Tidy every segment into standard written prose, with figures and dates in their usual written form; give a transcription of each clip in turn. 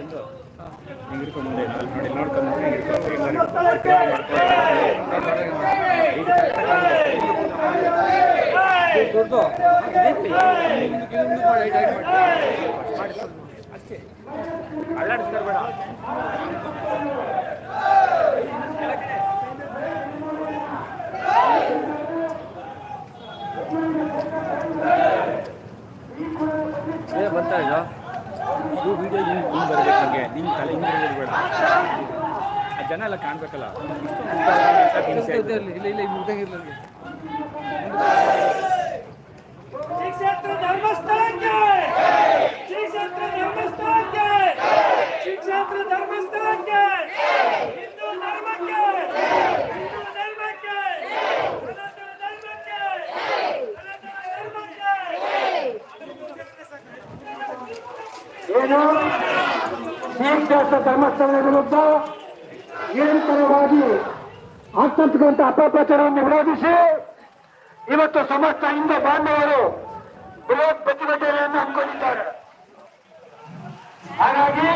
ಚಂದು ಹಿಂಗೆ ಇರ್ಕೊಂಡು ಮುಂದೆ ನೋಡಿ ನೋಡ್ಕೊಂಡು ಅಷ್ಟೇ ಅಲ್ಲಾಡಿಸ್ತಾರೆ ಬೇಡ. ಬರ್ತಾ ಇಲ್ಲ ಇದು ವಿಡಿಯೋ ಹಿಂಗೆ ಬರಬೇಕು ನನಗೆ ನಿಮ್ಮ ತಲೆ ಹಿಂಗೆ ಬೇಡ ಆ ಜನ ಎಲ್ಲ ಕಾಣ್ಬೇಕಲ್ಲ. ಇಲ್ಲ ಇಲ್ಲ ಮುಗ್ದಾಗಿರ್ಲಿ ಕ್ಷೇತ್ರ ಧರ್ಮಸ್ಥಳಕ್ಕೆ ಕ್ಷೇತ್ರ ಧರ್ಮಸ್ಥಳಕ್ಕೆ ಕ್ಷೇತ್ರ ಧರ್ಮಸ್ಥಳಕ್ಕೆ ಹಿಂದೂ ಧರ್ಮಕ್ಕೆ ಹಿಂದೂ ಧರ್ಮಕ್ಕೆ ಏನು ಕ್ಷೇತ್ರ ಧರ್ಮಸ್ಥಳದ ವಿರುದ್ಧ ನಿರಂತರವಾಗಿ ಆಗ್ತಿರ್ತಕ್ಕಂಥ ಅಪಪ್ರಚಾರವನ್ನು ವಿರೋಧಿಸಿ ಇವತ್ತು ಸಮಸ್ತ ಹಿಂದೂ ಬಾಂಧವರು ಬೃಹತ್ ಪ್ರತಿಭಟನೆಯನ್ನು ಹಮ್ಮಿಕೊಂಡಿದ್ದಾರೆ. ಹಾಗಾಗಿ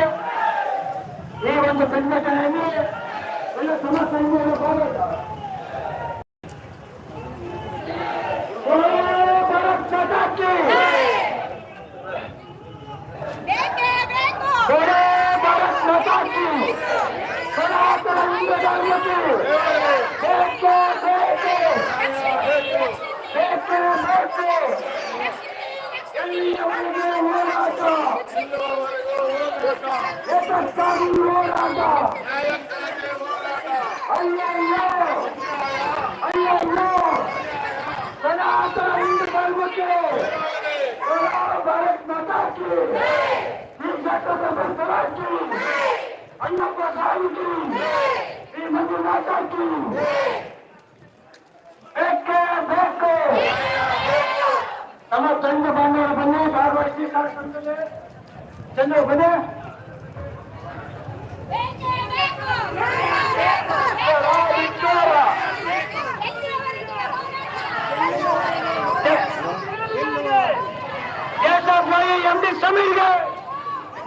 ಈ ಒಂದು ಪ್ರತಿಭಟನೆಯಲ್ಲಿ ಎಲ್ಲ ಸಮಸ್ತ ಹಿಂದೂಗಳು ಭಾಗವಹಿಸಿದ್ದಾರೆ. ಸನಾತನ ಹಿಂದೂ ಧರ್ಮಕ್ಕೆ ಭಾರತ್ ಮಾತಾ ಕಿ ಅಯ್ಯಪ್ಪ ಸ್ವಾಮಿಗೆ ಶ್ರೀ ಮಂಜುನಾಥಕ್ಕೆ ಬೇಕೇ ಬೇಕು. ನಮ್ಮ ತಂಡ ಬಾಂಧವರು ಬನ್ನಿ ಭಾಗವಹಿಸಿ ಕಾರ್ಯಕ್ರಮದಲ್ಲಿ. ಚಂದ್ರ ಬನ್ನಿ. ದೇಶದ್ರೋಹಿ ಎಂಡಿ ಸಮೀರ್ಗೆ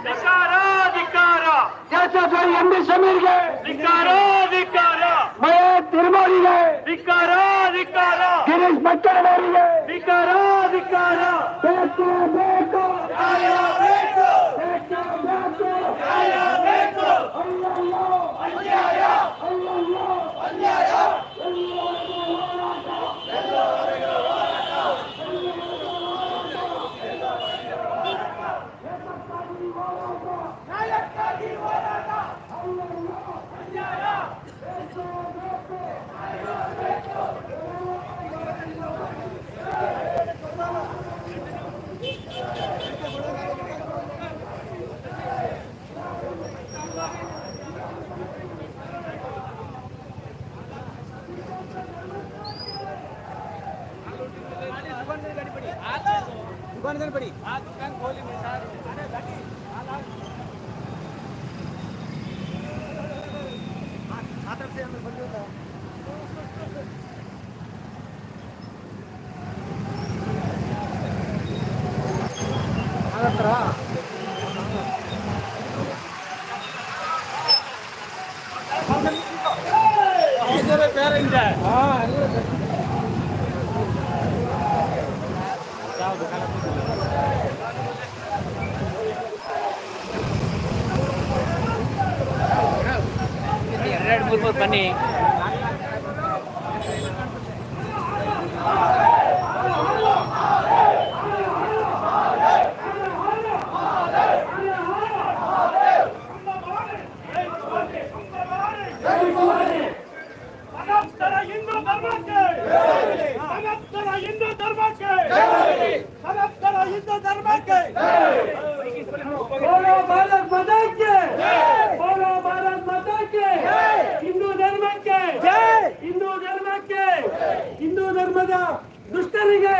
ಧಿಕ್ಕಾರ ಧಿಕ್ಕಾರ ದೇಶದ್ರೋಹಿ ಎಂಡಿ ಸಮೀರ್ಗೆ ಧಿಕ್ಕಾರ ಧಿಕ್ಕಾರ ಮಹೇಶ್ ತಿರುಮೂರಿಗೆ ಧಿಕ್ಕಾರ ಧಿಕ್ಕಾರ ಗಿರೀಶ್ ಭಟ್ಟರವರಿಗೆ ಧಿಕ್ಕಾರ ಧಿಕ್ಕಾರ ಬೇಕು ಬೇಕು ನ್ಯಾಯ ಬೇಕು ಬೇಕು ಬೇಕು ನ್ಯಾಯ ಬೇಕು ಅಯ್ಯಯ್ಯೋ ಅನ್ಯಾಯ ಅಯ್ಯಯ್ಯೋ ಅನ್ಯಾಯ दुकान पड़ी दुकान खोली में सर से हमें बंद होता पेरेंट है ಎರಡು ಮೂರು ಬನ್ನಿ. ಹಿಂದೂ ಧರ್ಮಕ್ಕೆ ಹಿಂದೂ ಧರ್ಮಕ್ಕೆ ಹಿಂದೂ ಧರ್ಮಕ್ಕೆ बोलो भारत माता की बोलो भारत माता की ಹಿಂದೂ ಧರ್ಮಕ್ಕೆ ಹಿಂದೂ ಧರ್ಮಕ್ಕೆ ಹಿಂದೂ ಧರ್ಮದ ದುಷ್ಟರಿಗೆ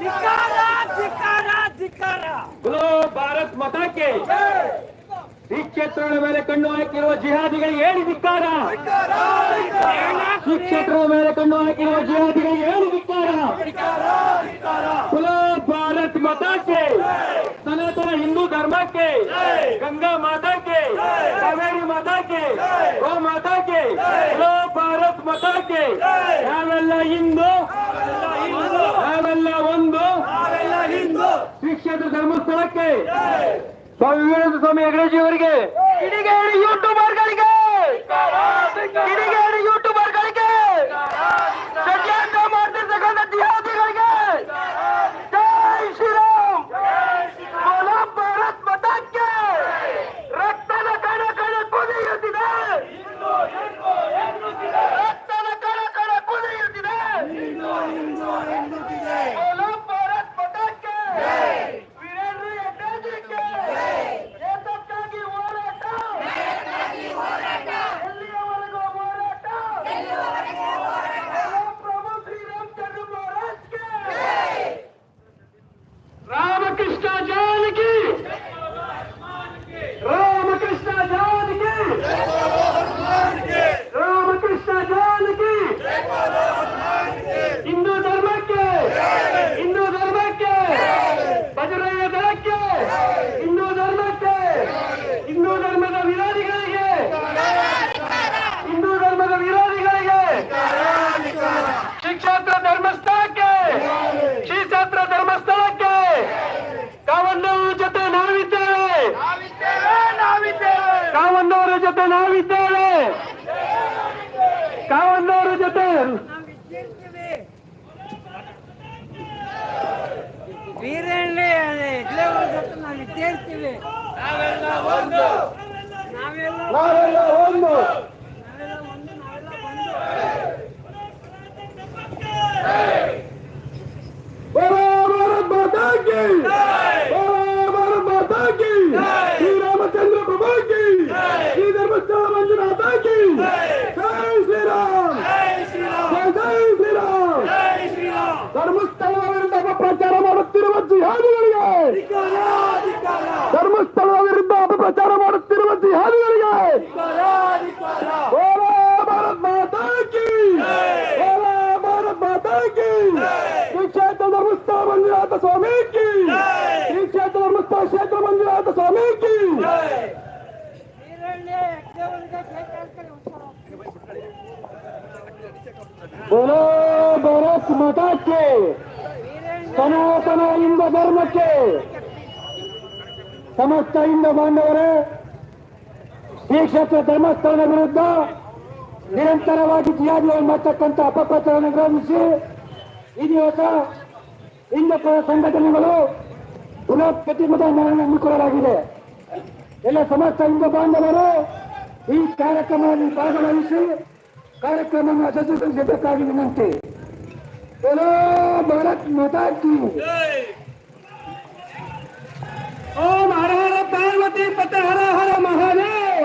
ಧಿಕ್ಕಾರ ಧಿಕ್ಕಾರ ಧಿಕ್ಕಾರ बोलो भारत माता की ಈ ಕ್ಷೇತ್ರದ ಮೇಲೆ ಕಣ್ಣು ಹಾಕಿರುವ ಜಿಹಾದಿಗಳಿಗೆ ಹೇಳಿ ಧಿಕ್ಕಾರ. ಈ ಕ್ಷೇತ್ರದ ಮೇಲೆ ಕಣ್ಣು ಹಾಕಿರುವ ಜಿಹಾದಿಗಳಿಗೆ ಹೇಳಿ ಧಿಕ್ಕಾರ. बोलो भारत माता के सनातन हिंदू धर्म के गंगा माता के ಮಾತಾ ಕೆ ಗೋ ಮಾತಾ ಕೆ ಬೋಲೋ ಭಾರತ್ ಮಾತಾ ಕೆ ನಾವೆಲ್ಲ ಹಿಂದೂ ನಾವೆಲ್ಲ ಒಂದು ಶ್ರೀ ಕ್ಷೇತ್ರ ಧರ್ಮಸ್ಥಳಕ್ಕೆ ಸ್ವಾಮಿ ವಿವೇಕಾನಂದ ಸ್ವಾಮಿ ಹೆಗಡೆಜಿ ಅವರಿಗೆ ಕಿಡಿಗೇಡಿ ಯೂಟ್ಯೂಬರ್ಗಳಿಗೆ ಕಿಡಿಗೇಡಿ ಯೂಟ್ಯೂಬರ್ಗಳಿಗೆ ಷಡ್ಯಂತ್ರ ಮಾಡ್ತಿರ್ತಕ್ಕಂಥ ಜಿಹಾದಿಗಳಿಗೆ ಜೈ ಶ್ರೀರಾಮ್ ಬೋಲೋ ಭಾರತ್ ಮಾತಾ ಕೆ ರಕ್ತದ ಕಣ ಕಣ ಕುದಿಯುತ್ತಿದೆ ರಕ್ತದ ಕಣ ಕಣ ಕುದಿಯುತ್ತಿದೆ ಬೋಲೋ ಭಾರತ್ ಮಾತಾ ಕೆ ವೀರೇಂದ್ರ ಹೆಗ್ಡೆಜಿಗೆ ಏತಕ್ಕಾಗಿ ಹೋರಾಟ ಎಲ್ಲಿಯವರೆಗೂ ಹೋರಾಟ ಪ್ರಭು ಶ್ರೀರಾಮಚಂದ್ರ ಮಹಾರಾಜ್ ಗೆ ರಾಮಕೃಷ್ಣ ಜಾನಕಿ ರಾಮಕೃಷ್ಣ ಜಾನಕಿ ರಾಮಕೃಷ್ಣ ಜಾನಕಿ ಹಿಂದೂ ಧರ್ಮಕ್ಕೆ ಹಿಂದೂ ಧರ್ಮಕ್ಕೆ ಬಜರಂಗ ದಳಕ್ಕೆ ಹಿಂದೂ ಧರ್ಮಕ್ಕೆ ಹಿಂದೂ ಧರ್ಮದ ವಿರೋಧಿಗಳಿಗೆ ಹಿಂದೂ ಧರ್ಮದ ವಿರೋಧಿಗಳಿಗೆ ಶ್ರೀ ಕ್ಷೇತ್ರ ಧರ್ಮಸ್ಥಳಕ್ಕೆ ಶ್ರೀ ಕ್ಷೇತ್ರ ಧರ್ಮಸ್ಥಳಕ್ಕೆ ಕಾವಣ್ಣವರ ಜೊತೆ ನಾವಿದ್ದೇವೆ ಕಾವಣ್ಣವರ ಜೊತೆ ನಾವಿದ್ದೇವೆ ಕಾವಣ್ಣವರ ಜೊತೆ ವೀರೇಂದ್ರ ಜೊತೆ ನಾವು ಸೇರ್ತೀವಿ ನಾವೆಲ್ಲ ಒಂದು ನಾವೆಲ್ಲ ಒಂದು बोलो भारत माता की बोलो भारत माता की श्री रामचंद्र प्रभु की श्री धर्मस्थल मंजुनाथ की जय श्री राम जय श्री राम ಧರ್ಮಸ್ಥಳದ ವಿರುದ್ಧ ಅಪಪ್ರಚಾರ ಮಾಡುತ್ತಿರುವ ಜಿಹಾದಿಗಳಿಗೆ ಧರ್ಮಸ್ಥಳದ ವಿರುದ್ಧ ಅಪಪ್ರಚಾರ ಮಾಡುತ್ತಿರುವ ಜಿಹಾದಿಗಳಿಗೆ बोलो भारत माता की बोलो भारत माता की श्री क्षेत्र ಧರ್ಮಸ್ಥಳ ಮಂಜುನಾಥ ಸ್ವಾಮಿ ಕಿ ಶ್ರೀ ಕ್ಷೇತ್ರ ಧರ್ಮಸ್ಥಳ ಕ್ಷೇತ್ರ ಮಂಜುನಾಥ ಸ್ವಾಮಿ ಕಿ बोलो भारत माता के ಸನಾತನ ಹಿಂದೂ ಧರ್ಮಕ್ಕೆ ಸಮಸ್ತ ಹಿಂದೂ ಬಾಂಧವರೇ ಶ್ರೀ ಕ್ಷೇತ್ರ ಧರ್ಮಸ್ಥಳದ ವಿರುದ್ಧ ನಿರಂತರವಾಗಿ ಜಿಹಾದಿಗಳು ಮಾಡ್ತಕ್ಕಂಥ ಅಪಪ್ರಚಾರ ವಿರೋಧಿಸಿ ಈ ದಿವಸ ಹಿಂದೂ ಪರ ಸಂಘಟನೆಗಳು ಬೃಹತ್ ಪ್ರತಿಭಟನೆ ಹಮ್ಮಿಕೊಳ್ಳಲಾಗಿದೆ. ಎಲ್ಲ ಸಮಸ್ತ ಹಿಂದೂ ಬಾಂಧವರು ಈ ಕಾರ್ಯಕ್ರಮದಲ್ಲಿ ಭಾಗವಹಿಸಿ ಕಾರ್ಯಕ್ರಮವನ್ನು ಯಶಸ್ವಿಗೊಳಿಸಬೇಕಾಗಿ ವಿನಂತಿ. बोलो भारत माता की ओम हर हर पार्वती पते हर हर महादेव.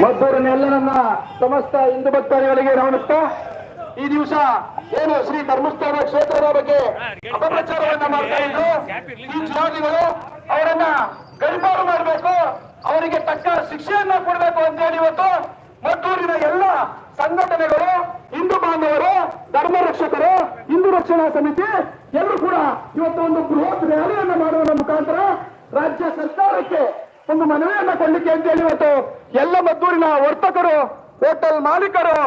ಮದ್ದೂರಿನ ನನ್ನ ಸಮಸ್ತ ಹಿಂದೂ ಭಕ್ತಾದಿಗಳಿಗೆ ನಮಸ್ಕಾರ. ಈ ದಿವಸ ಏನು ಶ್ರೀ ಧರ್ಮಸ್ಥಳ ಕ್ಷೇತ್ರದ ಬಗ್ಗೆ ಅಪಪ್ರಚಾರವನ್ನ ಮಾಡ್ತಾ ಇದ್ರು ಈ ಜಿಹಾದಿಗಳು ಅವರನ್ನ ಗಡಿಪಾರು ಮಾಡಬೇಕು, ಅವರಿಗೆ ತಕ್ಕ ಶಿಕ್ಷೆಯನ್ನ ಕೊಡಬೇಕು ಅಂತ ಹೇಳಿ ಇವತ್ತು ಮದ್ದೂರಿನ ಎಲ್ಲ ಸಂಘಟನೆಗಳು, ಹಿಂದೂ ಬಾಂಧವರು, ಧರ್ಮ ರಕ್ಷಕರು, ಹಿಂದೂ ರಕ್ಷಣಾ ಸಮಿತಿ ಎಲ್ಲರೂ ಕೂಡ ಇವತ್ತು ಒಂದು ಬೃಹತ್ ರ್ಯಾಲಿಯನ್ನ ಮಾಡುವ ಮುಖಾಂತರ ರಾಜ್ಯ ಸರ್ಕಾರಕ್ಕೆ ಒಂದು ಮನವಿಯನ್ನ ಕೊಡ್ಲಿಕ್ಕೆ ಅಂತ ಹೇಳಿ ಇವತ್ತು ಎಲ್ಲ ಮದ್ದೂರಿನ ವರ್ತಕರು, ಹೋಟೆಲ್ ಮಾಲೀಕರು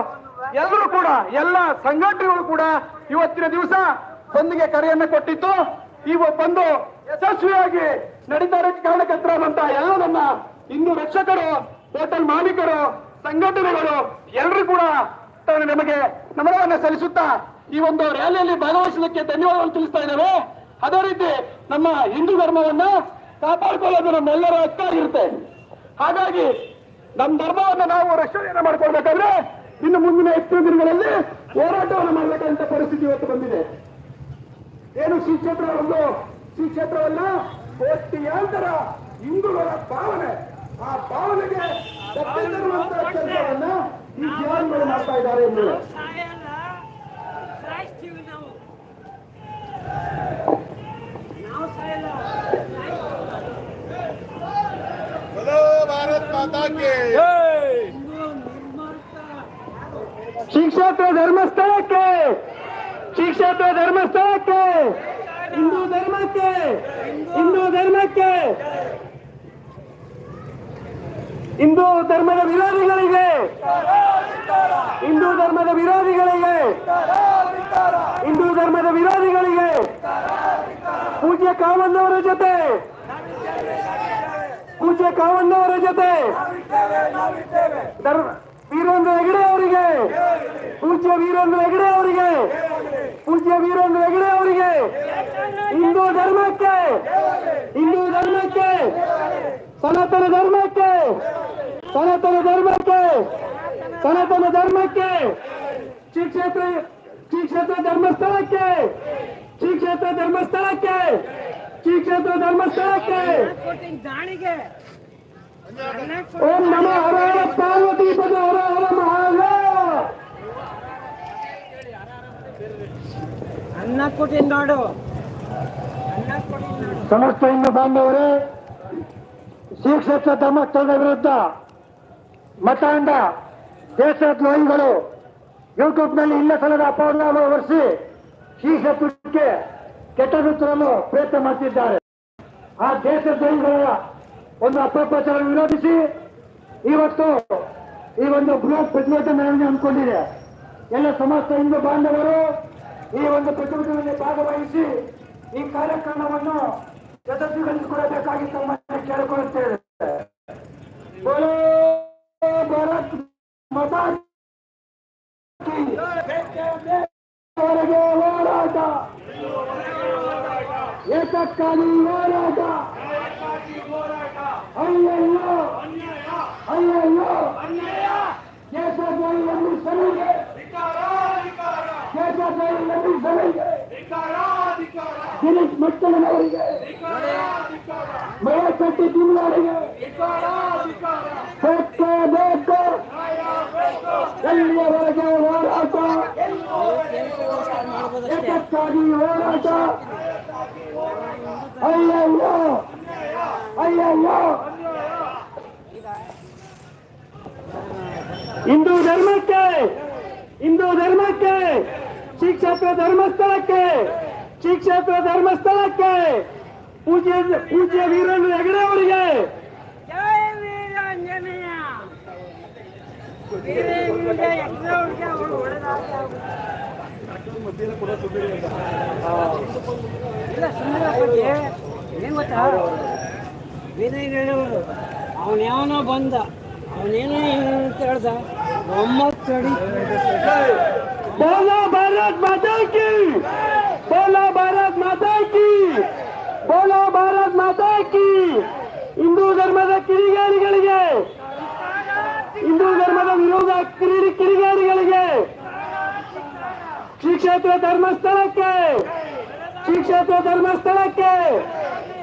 ಎಲ್ಲರೂ ಕೂಡ ಎಲ್ಲ ಸಂಘಟನೆಗಳು ಕೂಡ ಇವತ್ತಿನ ದಿವಸ ಬಂದ್ಗೆ ಕರೆಯನ್ನ ಕೊಟ್ಟಿತ್ತು. ಈ ಬಂದು ಯಶಸ್ವಿಯಾಗಿ ನಡೀತಾ ಇರೋಕ್ಕೆ ಕಾರಣಕರ್ತರಾದಂತ ಎಲ್ಲ ನಮ್ಮ ಹಿಂದೂ ರಕ್ಷಕರು, ಹೋಟೆಲ್ ಮಾಲೀಕರು, ಸಂಘಟನೆಗಳು ಎಲ್ಲರೂ ಕೂಡ ನಮಗೆ ನಮನವನ್ನು ಸಲ್ಲಿಸುತ್ತಾ ಈ ಒಂದು ರ್ಯಾಲಿಯಲ್ಲಿ ಭಾಗವಹಿಸಲಿಕ್ಕೆ ಧನ್ಯವಾದವನ್ನು ತಿಳಿಸ್ತಾ ಇದ್ದೇವೆ. ಅದೇ ರೀತಿ ನಮ್ಮ ಹಿಂದೂ ಧರ್ಮವನ್ನ ಕಾಪಾಡಿಕೊಳ್ಳೋದು ನಮ್ಮೆಲ್ಲರ ಹಕ್ಕಾಗಿರುತ್ತೆ. ಹಾಗಾಗಿ ನಮ್ಮ ಧರ್ಮವನ್ನ ನಾವು ರಕ್ಷಣೆಯನ್ನು ಮಾಡ್ಕೊಳ್ಬೇಕಾದ್ರೆ ಇನ್ನು ಮುಂದಿನ 8 ದಿನಗಳಲ್ಲಿ ಹೋರಾಟವನ್ನು ಮಾಡಬೇಕಂತ ಪರಿಸ್ಥಿತಿ ಇವತ್ತು ಬಂದಿದೆ. ಏನು ಶ್ರೀ ಕ್ಷೇತ್ರವಲ್ಲ ಕೋಟ್ಯಾಂತರ ಹಿಂದೂಗಳ ಭಾವನೆ, ಆ ಭಾವನೆಗೆ ಧಕ್ಕೆ ತರುವಂತಹ ಕೆಲಸವನ್ನ ಈ ಜಿಹಾದಿಗಳು ಮಾಡ್ತಾ ಇದ್ದಾರೆ ಎಂದು भारत माता के ಶ್ರೀ ಕ್ಷೇತ್ರ ಧರ್ಮಸ್ಥಳಕ್ಕೆ ಶ್ರೀ ಕ್ಷೇತ್ರ ಧರ್ಮಸ್ಥಳಕ್ಕೆ ಹಿಂದೂ ಧರ್ಮಕ್ಕೆ ಹಿಂದೂ ಧರ್ಮಕ್ಕೆ ಹಿಂದೂ ಧರ್ಮದ ವಿರೋಧಿಗಳಿಗೆ ಹಿಂದೂ ಧರ್ಮದ ವಿರೋಧಿಗಳಿಗೆ ಹಿಂದೂ ಧರ್ಮದ ವಿರೋಧಿಗಳಿಗೆ ಪೂಜ್ಯ ಕಾಮಣ್ಣವರ ಜೊತೆ ಪೂಜ್ಯ ಕಾಮಣ್ಣವರ ಜೊತೆ ವೀರೇಂದ್ರ ಹೆಗಡೆ ಅವರಿಗೆ ಪೂಜ್ಯ ವೀರೇಂದ್ರ ಹೆಗಡೆ ಅವರಿಗೆ ಪೂಜ್ಯ ವೀರೇಂದ್ರ ಹೆಗಡೆ ಅವರಿಗೆ ಹಿಂದೂ ಧರ್ಮಕ್ಕೆ ಹಿಂದೂ ಧರ್ಮಕ್ಕೆ ಸನಾತನ ಧರ್ಮಕ್ಕೆ ಸನಾತನ ಧರ್ಮಕ್ಕೆ ಸನಾತನ ಧರ್ಮಕ್ಕೆ ಶ್ರೀ ಕ್ಷೇತ್ರ ಧರ್ಮಸ್ಥಳಕ್ಕೆ ಶ್ರೀ ಕ್ಷೇತ್ರ ಧರ್ಮಸ್ಥಳಕ್ಕೆ ಶ್ರೀ ಕ್ಷೇತ್ರ ಧರ್ಮಸ್ಥಳಕ್ಕೆ ಓಂ ನಮೋ ಹರ ಹರ ಪಾರ್ವತಿ ಪದ ಹರ ಹರ ಮಹಾದೇವ. ಅನ್ನ ಕೊಟ್ಟಿದ್ ನೋಡು ಸಮಸ್ತ ಹಿಂದೂ ಬಾಂಧವರೇ, ಶ್ರೀ ಕ್ಷೇತ್ರ ಧರ್ಮಸ್ಥಳದ ವಿರುದ್ಧ ಮತಾಂಧ ದೇಶದ್ರೋಹಿಗಳು ಯೂಟ್ಯೂಬ್ನಲ್ಲಿ ಇಲ್ಲ ಸಲದ ಅಪವಾದ ಹೊರಿಸಿ ಶ್ರೀ ಕ್ಷೇತ್ರಕ್ಕೆ ಕೆಟ್ಟದ್ದು ತರಲು ಪ್ರಯತ್ನ ಮಾಡ್ತಿದ್ದಾರೆ. ಆ ದೇಶದ್ರೋಹಿಗಳ ಒಂದು ಅಪಪ್ರಚಾರ ವಿರೋಧಿಸಿ ಇವತ್ತು ಈ ಒಂದು ಬೃಹತ್ ಪ್ರತಿಭಟನೆ ಹಮ್ಮಿಕೊಂಡಿದೆ. ಎಲ್ಲ ಸಮಸ್ತ ಹಿಂದೂ ಬಾಂಧವರು ಈ ಒಂದು ಪ್ರತಿಭಟನೆಯಲ್ಲಿ ಭಾಗವಹಿಸಿ ಈ ಕಾರ್ಯಕ್ರಮವನ್ನು ಯಶಸ್ವಿಗೊಳಿಸಿಕೊಳ್ಳಬೇಕಾಗಿ ತಮ್ಮನ್ನು ಕೇಳಿಕೊಳ್ಳುತ್ತೇವೆ. ಬೋಲೋ ಭಾರತ್ ಮಾತಾ ಕೀ ವರೆಗೆ ಹೋರಾಟ, ಏಕಕ್ಕಾಗಿ ಹೋರಾಟ. ಅಯ್ಯಯ್ಯೋ ಅಯ್ಯಯ್ಯೋ ದೇಶದ್ರೋಹಿ ಎನ್ನಿಸಲಿಗೆ ದೇಶದ್ರೋಹಿ ಎನ್ನಿಸಲಿಗೆ ದಿನೇಶ್ ಮಟ್ಟಣ್ಣನವರಿಗೆ ಮಯಕಟ್ಟಿ ತಿಮ್ಮನವರಿಗೆ ಬೇಕೇ ಬೇಕು. ಎಲ್ಲಿಯವರೆಗೆ ಹೋರಾಟ, ಏಕಕ್ಕಾಗಿ ಹೋರಾಟ. ಅಯ್ಯಯ್ಯೋ ಅಯ್ಯಯ್ಯೋ ಹಿಂದೂ ಧರ್ಮಕ್ಕೆ ಹಿಂದೂ ಧರ್ಮಕ್ಕೆ ಶ್ರೀ ಕ್ಷೇತ್ರ ಧರ್ಮಸ್ಥಳಕ್ಕೆ ಶ್ರೀ ಕ್ಷೇತ್ರ ಧರ್ಮಸ್ಥಳಕ್ಕೆ ಪೂಜ್ಯ ವೀರೇಂದ್ರ ಹೆಗಡೆ ಅವರಿಗೆ ಜೈ ವೀರಾಂಜನೇಯ. ವೀರೇಂದ್ರ ಹೆಗ್ಗಡೆಯವ್ರಿಗೆ ಅವರು ಇಲ್ಲ ಸುಮ್ಮನೆ ಬಗ್ಗೆ ಏನ್ ಗೊತ್ತಾ, ವೀರೇಂದ್ರವರು ಅವನ್ಯಾವನೋ ಬಂದ ಅವನೇನೋ ಅಂತ ಹೇಳ್ದ 9 ಅಡಿ. बोलो भारत माता की, बोलो भारत माता की, बोलो भारत माता की. ಹಿಂದೂ ಧರ್ಮದ ಕಿಡಿಗೇಡಿಗಳಿಗೆ, ಹಿಂದೂ ಧರ್ಮದ ವಿರೋಧ ಕಿಡಿಗೇಡಿಗಳಿಗೆ ಶ್ರೀ ಕ್ಷೇತ್ರ ಧರ್ಮಸ್ಥಳಕ್ಕೆ ಶ್ರೀ ಕ್ಷೇತ್ರ ಧರ್ಮಸ್ಥಳಕ್ಕೆ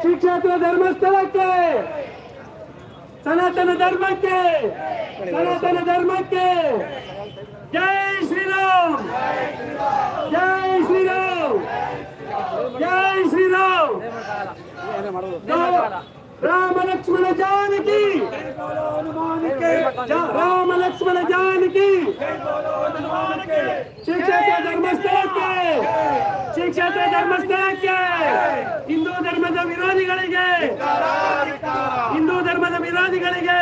ಶ್ರೀ ಕ್ಷೇತ್ರ ಧರ್ಮಸ್ಥಳಕ್ಕೆ ಸನಾತನ ಧರ್ಮಕ್ಕೆ ಸನಾತನ ಧರ್ಮಕ್ಕೆ ಜೈ ಶ್ರೀರಾಮ್ ಜೈ ಶ್ರೀರಾಮ್ ಜೈ ಶ್ರೀರಾಮ್. ರಾಮ ಲಕ್ಷ್ಮಣ ಜಾನಕಿ ರಾಮ ಲಕ್ಷ್ಮಣ ಜಾನಕಿ. ಶ್ರೀ ಕ್ಷೇತ್ರ ಧರ್ಮಸ್ಥಳಕ್ಕೆ ಶ್ರೀ ಕ್ಷೇತ್ರ ಧರ್ಮಸ್ಥಳಕ್ಕೆ ಹಿಂದೂ ಧರ್ಮದ ವಿರೋಧಿಗಳಿಗೆ ಹಿಂದೂ ಧರ್ಮದ ವಿರೋಧಿಗಳಿಗೆ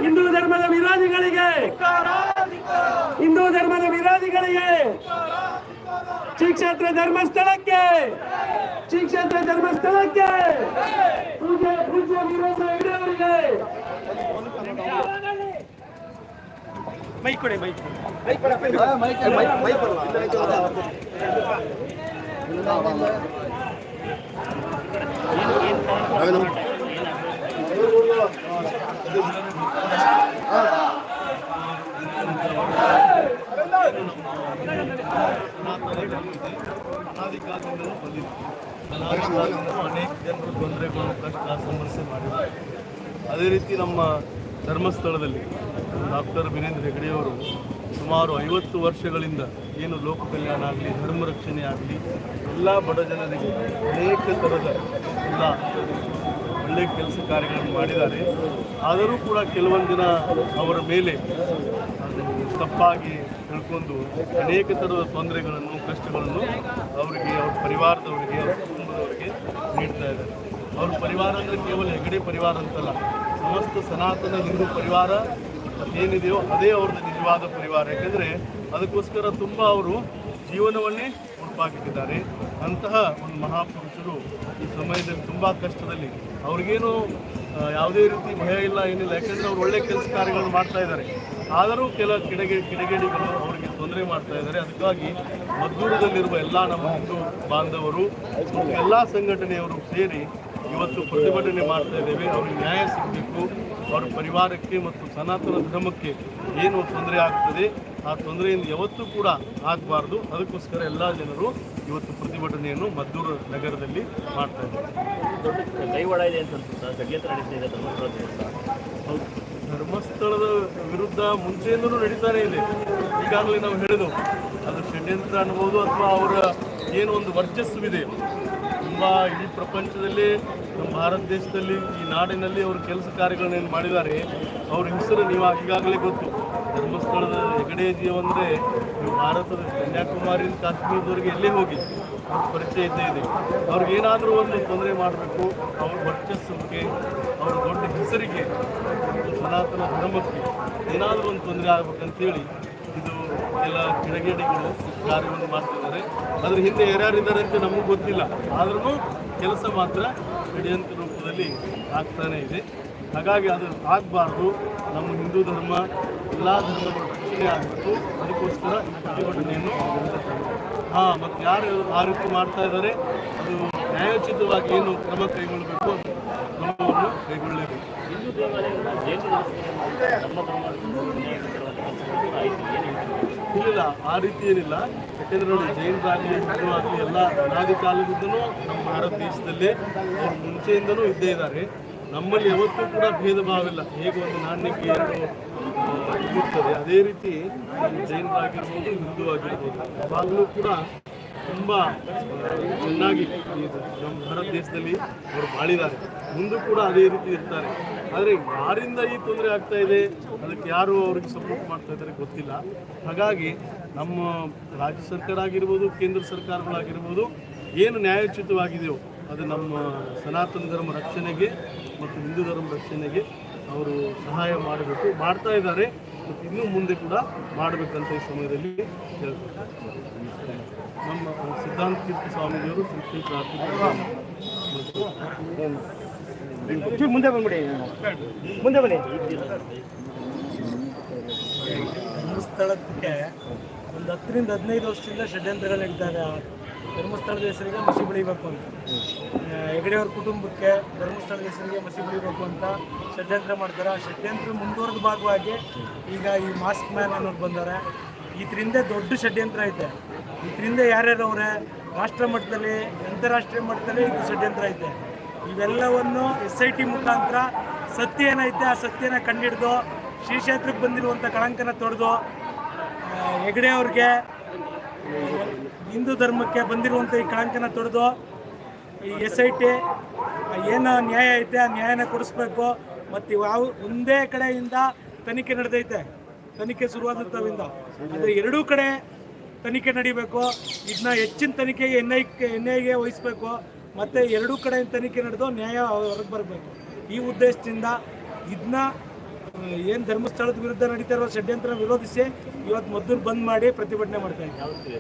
ಹಿಂದೂ ಧರ್ಮದ ವಿರೋಧಿಗಳಿಗೆ ಹಿಂದೂ ಧರ್ಮದ ವಿರೋಧಿಗಳಿಗೆ ಶ್ರೀ ಕ್ಷೇತ್ರ ಧರ್ಮಸ್ಥಳಕ್ಕೆ ಶ್ರೀ ಕ್ಷೇತ್ರ ಧರ್ಮಸ್ಥಳಕ್ಕೆ ಪೂಜ್ಯ ವೀರೇಂದ್ರ ಹೆಗಡೆ ಅವರಿಗೆ ಮೈಕ್ ಕೊಡಿ ಮೈಕ್ ಅನೇಕ ಜನರು ತೊಂದರೆಗಳು ಕಷ್ಟ ಸಮಸ್ಯೆ ಮಾಡಿದ್ದಾರೆ. ಅದೇ ರೀತಿ ನಮ್ಮ ಧರ್ಮಸ್ಥಳದಲ್ಲಿ ಡಾಕ್ಟರ್ ವೀರೇಂದ್ರ ಹೆಗಡೆಯವರು ಸುಮಾರು 50 ವರ್ಷಗಳಿಂದ ಏನು ಲೋಕ ಕಲ್ಯಾಣ ಆಗಲಿ ಧರ್ಮ ರಕ್ಷಣೆ ಆಗಲಿ ಎಲ್ಲ ಬಡ ಜನರಿಗೆ ಅನೇಕ ಥರದ ಎಲ್ಲ ಒಳ್ಳೆಯ ಕೆಲಸ ಕಾರ್ಯಗಳನ್ನು ಮಾಡಿದ್ದಾರೆ. ಆದರೂ ಕೂಡ ಕೆಲವೊಂದು ದಿನ ಅವರ ಮೇಲೆ ಅದು ತಪ್ಪಾಗಿ ಹುಡುಕಿಕೊಂಡು ಅನೇಕ ಥರದ ತೊಂದರೆಗಳನ್ನು ಕಷ್ಟಗಳನ್ನು ಅವರಿಗೆ ಅವ್ರ ಪರಿವಾರದವರಿಗೆ ಅವ್ರ ಕುಟುಂಬದವರಿಗೆ ನೀಡ್ತಾ ಇದ್ದಾರೆ. ಅವ್ರ ಪರಿವಾರ ಅಂದರೆ ಕೇವಲ ಹೆಗಡೆ ಪರಿವಾರ ಅಂತಲ್ಲ, ಸಮಸ್ತ ಸನಾತನ ಹಿಂದೂ ಪರಿವಾರ ಏನಿದೆಯೋ ಅದೇ ಅವ್ರದ್ದು ನಿಜವಾದ ಪರಿವಾರ. ಯಾಕೆಂದರೆ ಅದಕ್ಕೋಸ್ಕರ ತುಂಬ ಅವರು ಜೀವನವನ್ನೇ ಮುಡುಪಾಕಿಟ್ಟಿದ್ದಾರೆ. ಅಂತಹ ಒಂದು ಮಹಾಪುರುಷರು ಈ ಸಮಯದಲ್ಲಿ ತುಂಬ ಕಷ್ಟದಲ್ಲಿ ಅವ್ರಿಗೇನು ಯಾವುದೇ ರೀತಿ ಭಯ ಇಲ್ಲ, ಏನಿಲ್ಲ. ಯಾಕೆಂದರೆ ಅವ್ರು ಒಳ್ಳೆ ಕೆಲಸ ಕಾರ್ಯಗಳನ್ನು ಮಾಡ್ತಾ ಇದ್ದಾರೆ. ಆದರೂ ಕೆಲ ಕಿಡಿಗೇಡಿಗಳು ಅವರಿಗೆ ತೊಂದರೆ ಮಾಡ್ತಾ ಇದ್ದಾರೆ. ಅದಕ್ಕಾಗಿ ಮದ್ದೂರದಲ್ಲಿರುವ ಎಲ್ಲ ನಮ್ಮ ಹಿಂದೂ ಬಾಂಧವರು ಮತ್ತು ಎಲ್ಲ ಸಂಘಟನೆಯವರು ಸೇರಿ ಇವತ್ತು ಪ್ರತಿಭಟನೆ ಮಾಡ್ತಾ ಇದ್ದೇವೆ. ಅವ್ರಿಗೆ ನ್ಯಾಯ ಸಿಗಬೇಕು, ಅವರ ಪರಿವಾರಕ್ಕೆ ಮತ್ತು ಸನಾತನ ಧರ್ಮಕ್ಕೆ ಏನು ತೊಂದರೆ ಆಗ್ತದೆ ಆ ತೊಂದರೆಯಿಂದ ಯಾವತ್ತೂ ಕೂಡ ಆಗಬಾರ್ದು. ಅದಕ್ಕೋಸ್ಕರ ಎಲ್ಲ ಜನರು ಇವತ್ತು ಪ್ರತಿಭಟನೆಯನ್ನು ಮದ್ದೂರು ನಗರದಲ್ಲಿ ಮಾಡ್ತಾ ಇದ್ದಾರೆ. ದೊಡ್ಡ ಕೈವಾಡ ಇದೆ ಅಂತ ಷಡ್ಯಂತ್ರ ನಡೀತಾ ಇದೆ ಧರ್ಮಸ್ಥಳದ ವಿರುದ್ಧ ಮುಂಚೆಯಿಂದಲೂ ನಡೀತಾನೆ ಇದೆ. ಈಗಾಗಲೇ ನಾವು ಹೇಳಿದೆವು, ಅದು ಷಡ್ಯಂತ್ರ ಅನ್ಬೋದು ಅಥವಾ ಅವರ ಏನು ಒಂದು ವರ್ಚಸ್ವಿದೆ ತುಂಬ ಇಡೀ ಪ್ರಪಂಚದಲ್ಲಿ ನಮ್ಮ ಭಾರತ ದೇಶದಲ್ಲಿ ಈ ನಾಡಿನಲ್ಲಿ ಅವರು ಕೆಲಸ ಕಾರ್ಯಗಳನ್ನೇನು ಮಾಡಿದ್ದಾರೆ ಅವ್ರ ಹೆಸರು ನೀವು ಈಗಾಗಲೇ ಗೊತ್ತು. ಧರ್ಮಸ್ಥಳದ ಹೆಗಡೆಜಿಯು ಅಂದರೆ ನೀವು ಭಾರತದ ಕನ್ಯಾಕುಮಾರಿಯಿಂದ ಕಾಶ್ಮೀರದವರೆಗೆ ಎಲ್ಲೇ ಹೋಗಿ ಅವ್ರ ಪರಿಚಯ ಇದ್ದೇ ಇದೆ. ಅವ್ರಿಗೇನಾದರೂ ಒಂದು ತೊಂದರೆ ಮಾಡಬೇಕು, ಅವ್ರ ವರ್ಚಸ್ಸಿಗೆ, ಅವ್ರ ದೊಡ್ಡ ಹೆಸರಿಗೆ, ಸನಾತನ ಧರ್ಮಕ್ಕೆ ಏನಾದರೂ ಒಂದು ತೊಂದರೆ ಆಗ್ಬೇಕಂತೇಳಿ ಇದು ಎಲ್ಲ ಕಿಡಿಗೇಡಿಗಳು ಕಾರ್ಯವನ್ನು ಮಾಡ್ತಿದ್ದಾರೆ. ಅದ್ರ ಹಿಂದೆ ಯಾರ್ಯಾರಿದ್ದಾರೆ ಅಂತ ನಮಗೆ ಗೊತ್ತಿಲ್ಲ, ಆದ್ರೂ ಕೆಲಸ ಮಾತ್ರ ಷಡ್ಯಂತ್ರ ರೂಪದಲ್ಲಿ ಆಗ್ತಾನೆ ಇದೆ. ಹಾಗಾಗಿ ಅದು ಆಗಬಾರ್ದು. ನಮ್ಮ ಹಿಂದೂ ಧರ್ಮ ಎಲ್ಲ ಧರ್ಮಗಳು ರಕ್ಷಣೆ ಆಗಬೇಕು. ಅದಕ್ಕೋಸ್ಕರ ಈ ಪ್ರತಿಭಟನೆಯನ್ನು ಮತ್ತು ಯಾರು ಆ ರೀತಿ ಮಾಡ್ತಾ ಇದ್ದಾರೆ ಅದು ನ್ಯಾಯೋಚಿತವಾಗಿ ಏನು ಕ್ರಮ ಕೈಗೊಳ್ಳಬೇಕು ಅದು ಕ್ರಮವನ್ನು ಕೈಗೊಳ್ಳಲೇಬೇಕು. ಹಿಂದೂ ದೇವಾಲಯಗಳನ್ನ ಜೈಲು ಇಲ್ಲ, ಆ ರೀತಿ ಏನಿಲ್ಲ. ಯಾಕೆಂದರೆ ನೋಡಿ, ಜೈನರಾಗಲಿ ಹಿಂದೂ ಆಗಲಿ ಎಲ್ಲ ಅನಾದಿ ಕಾಲದಿಂದಲೂ ನಮ್ಮ ಭಾರತ ದೇಶದಲ್ಲಿ ಅವ್ರು ಮುಂಚೆಯಿಂದಲೂ ಇದ್ದೇ ಇದ್ದಾರೆ. ನಮ್ಮಲ್ಲಿ ಯಾವತ್ತೂ ಕೂಡ ಭೇದ ಭಾವಿಲ್ಲ. ಹೇಗೆ ಒಂದು ನಾಣ್ಯಕ್ಕೆ ಎರಡು ಇರುತ್ತದೆ ಅದೇ ರೀತಿ ಜೈನರಾಗಿರ್ಬೋದು, ಹಿಂದೂ ಆಗಿರ್ಬೋದು, ಯಾವಾಗಲೂ ಕೂಡ ತುಂಬ ಚೆನ್ನಾಗಿ ನಮ್ಮ ಭಾರತ ದೇಶದಲ್ಲಿ ಅವರು ಬಾಳಿದ್ದಾರೆ. ಮುಂದೂ ಕೂಡ ಅದೇ ರೀತಿ ಇರ್ತಾರೆ. ಆದರೆ ಯಾರಿಂದ ಈ ತೊಂದರೆ ಆಗ್ತಾ ಇದೆ, ಅದಕ್ಕೆ ಯಾರು ಅವ್ರಿಗೆ ಸಪೋರ್ಟ್ ಮಾಡ್ತಾ ಇದ್ದಾರೆ ಗೊತ್ತಿಲ್ಲ. ಹಾಗಾಗಿ ನಮ್ಮ ರಾಜ್ಯ ಸರ್ಕಾರ ಆಗಿರ್ಬೋದು, ಕೇಂದ್ರ ಸರ್ಕಾರಗಳಾಗಿರ್ಬೋದು, ಏನು ನ್ಯಾಯೋಚಿತವಾಗಿದೆಯೋ ಅದು ನಮ್ಮ ಸನಾತನ ಧರ್ಮ ರಕ್ಷಣೆಗೆ ಮತ್ತು ಹಿಂದೂ ಧರ್ಮ ರಕ್ಷಣೆಗೆ ಅವರು ಸಹಾಯ ಮಾಡಬೇಕು, ಮಾಡ್ತಾ ಇದ್ದಾರೆ ಮತ್ತು ಇನ್ನೂ ಮುಂದೆ ಕೂಡ ಮಾಡಬೇಕಂತ ಈ ಸಮಯದಲ್ಲಿ ಹೇಳ್ತಾರೆ. ನಮ್ಮ ಸಿದ್ಧಾಂತ ಕೀರ್ತಿ ಸ್ವಾಮೀಜಿಯವರು ಶ್ರೀ ಮುಂದೆ ಬಂದ್ಬಿಡಿ, ಮುಂದೆ ಬನ್ನಿ. ಧರ್ಮಸ್ಥಳಕ್ಕೆ ಒಂದು 10ರಿಂದ 15 ವರ್ಷದಿಂದ ಷಡ್ಯಂತ್ರಗಳು ನಡೀತಾರೆ. ಧರ್ಮಸ್ಥಳದ ಹೆಸರಿಗೆ ಮಸಿ ಬೆಳಿಬೇಕು ಅಂತ, ಹೆಗಡೆಯವ್ರ ಕುಟುಂಬಕ್ಕೆ ಧರ್ಮಸ್ಥಳದ ಹೆಸರಿಗೆ ಮಸಿ ಬೆಳಿಬೇಕು ಅಂತ ಷಡ್ಯಂತ್ರ ಮಾಡ್ತಾರೆ. ಆ ಷಡ್ಯಂತ್ರ ಮುಂದುವರೆದ ಭಾಗವಾಗಿ ಈಗ ಈ ಮಾಸ್ಕ್ ಮ್ಯಾನ್ ಅನ್ನೋರು ಬಂದಾರೆ. ಇದರಿಂದ ದೊಡ್ಡ ಷಡ್ಯಂತ್ರ ಐತೆ. ಇದರಿಂದ ಯಾರ್ಯಾರು ಅವರೇ ರಾಷ್ಟ್ರ ಮಟ್ಟದಲ್ಲಿ, ಅಂತಾರಾಷ್ಟ್ರೀಯ ಮಟ್ಟದಲ್ಲಿ ಇದು ಷಡ್ಯಂತ್ರ ಐತೆ. ಇವೆಲ್ಲವನ್ನು SIT ಮುಖಾಂತರ ಸತ್ಯ ಏನೈತೆ ಆ ಸತ್ಯನ ಕಂಡಿಡ್ದು ಶ್ರೀ ಕ್ಷೇತ್ರಕ್ಕೆ ಬಂದಿರುವಂಥ ಕಳಂಕನ ತೊಡೆದು ಹೆಗಡೆ ಅವ್ರಿಗೆ ಹಿಂದೂ ಧರ್ಮಕ್ಕೆ ಬಂದಿರುವಂಥ ಈ ಕಳಂಕನ ತೊಡೆದು ಈ SIT ಏನು ನ್ಯಾಯ ಐತೆ ಆ ನ್ಯಾಯನ ಕೊಡಿಸ್ಬೇಕು. ಮತ್ತು ಯಾವ ಒಂದೇ ಕಡೆಯಿಂದ ತನಿಖೆ ನಡೆದೈತೆ, ತನಿಖೆ ಶುರುವಾದವಿಂದ, ಆದರೆ ಎರಡೂ ಕಡೆ ತನಿಖೆ ನಡಿಬೇಕು. ಇದನ್ನ ಹೆಚ್ಚಿನ ತನಿಖೆಗೆ NIA ವಹಿಸಬೇಕು. ಮತ್ತು ಎರಡೂ ಕಡೆ ತನಿಖೆ ನಡೆದು ನ್ಯಾಯ ಹೊರಗೆ ಬರಬೇಕು. ಈ ಉದ್ದೇಶದಿಂದ ಇದನ್ನ ಏನು ಧರ್ಮಸ್ಥಳದ ವಿರುದ್ಧ ನಡೀತಾ ಇರೋ ಷಡ್ಯಂತ್ರ ವಿರೋಧಿಸಿ ಇವತ್ತು ಮದ್ದೂರು ಬಂದ್ ಮಾಡಿ ಪ್ರತಿಭಟನೆ ಮಾಡ್ತಾ ಇದ್ದೀವಿ.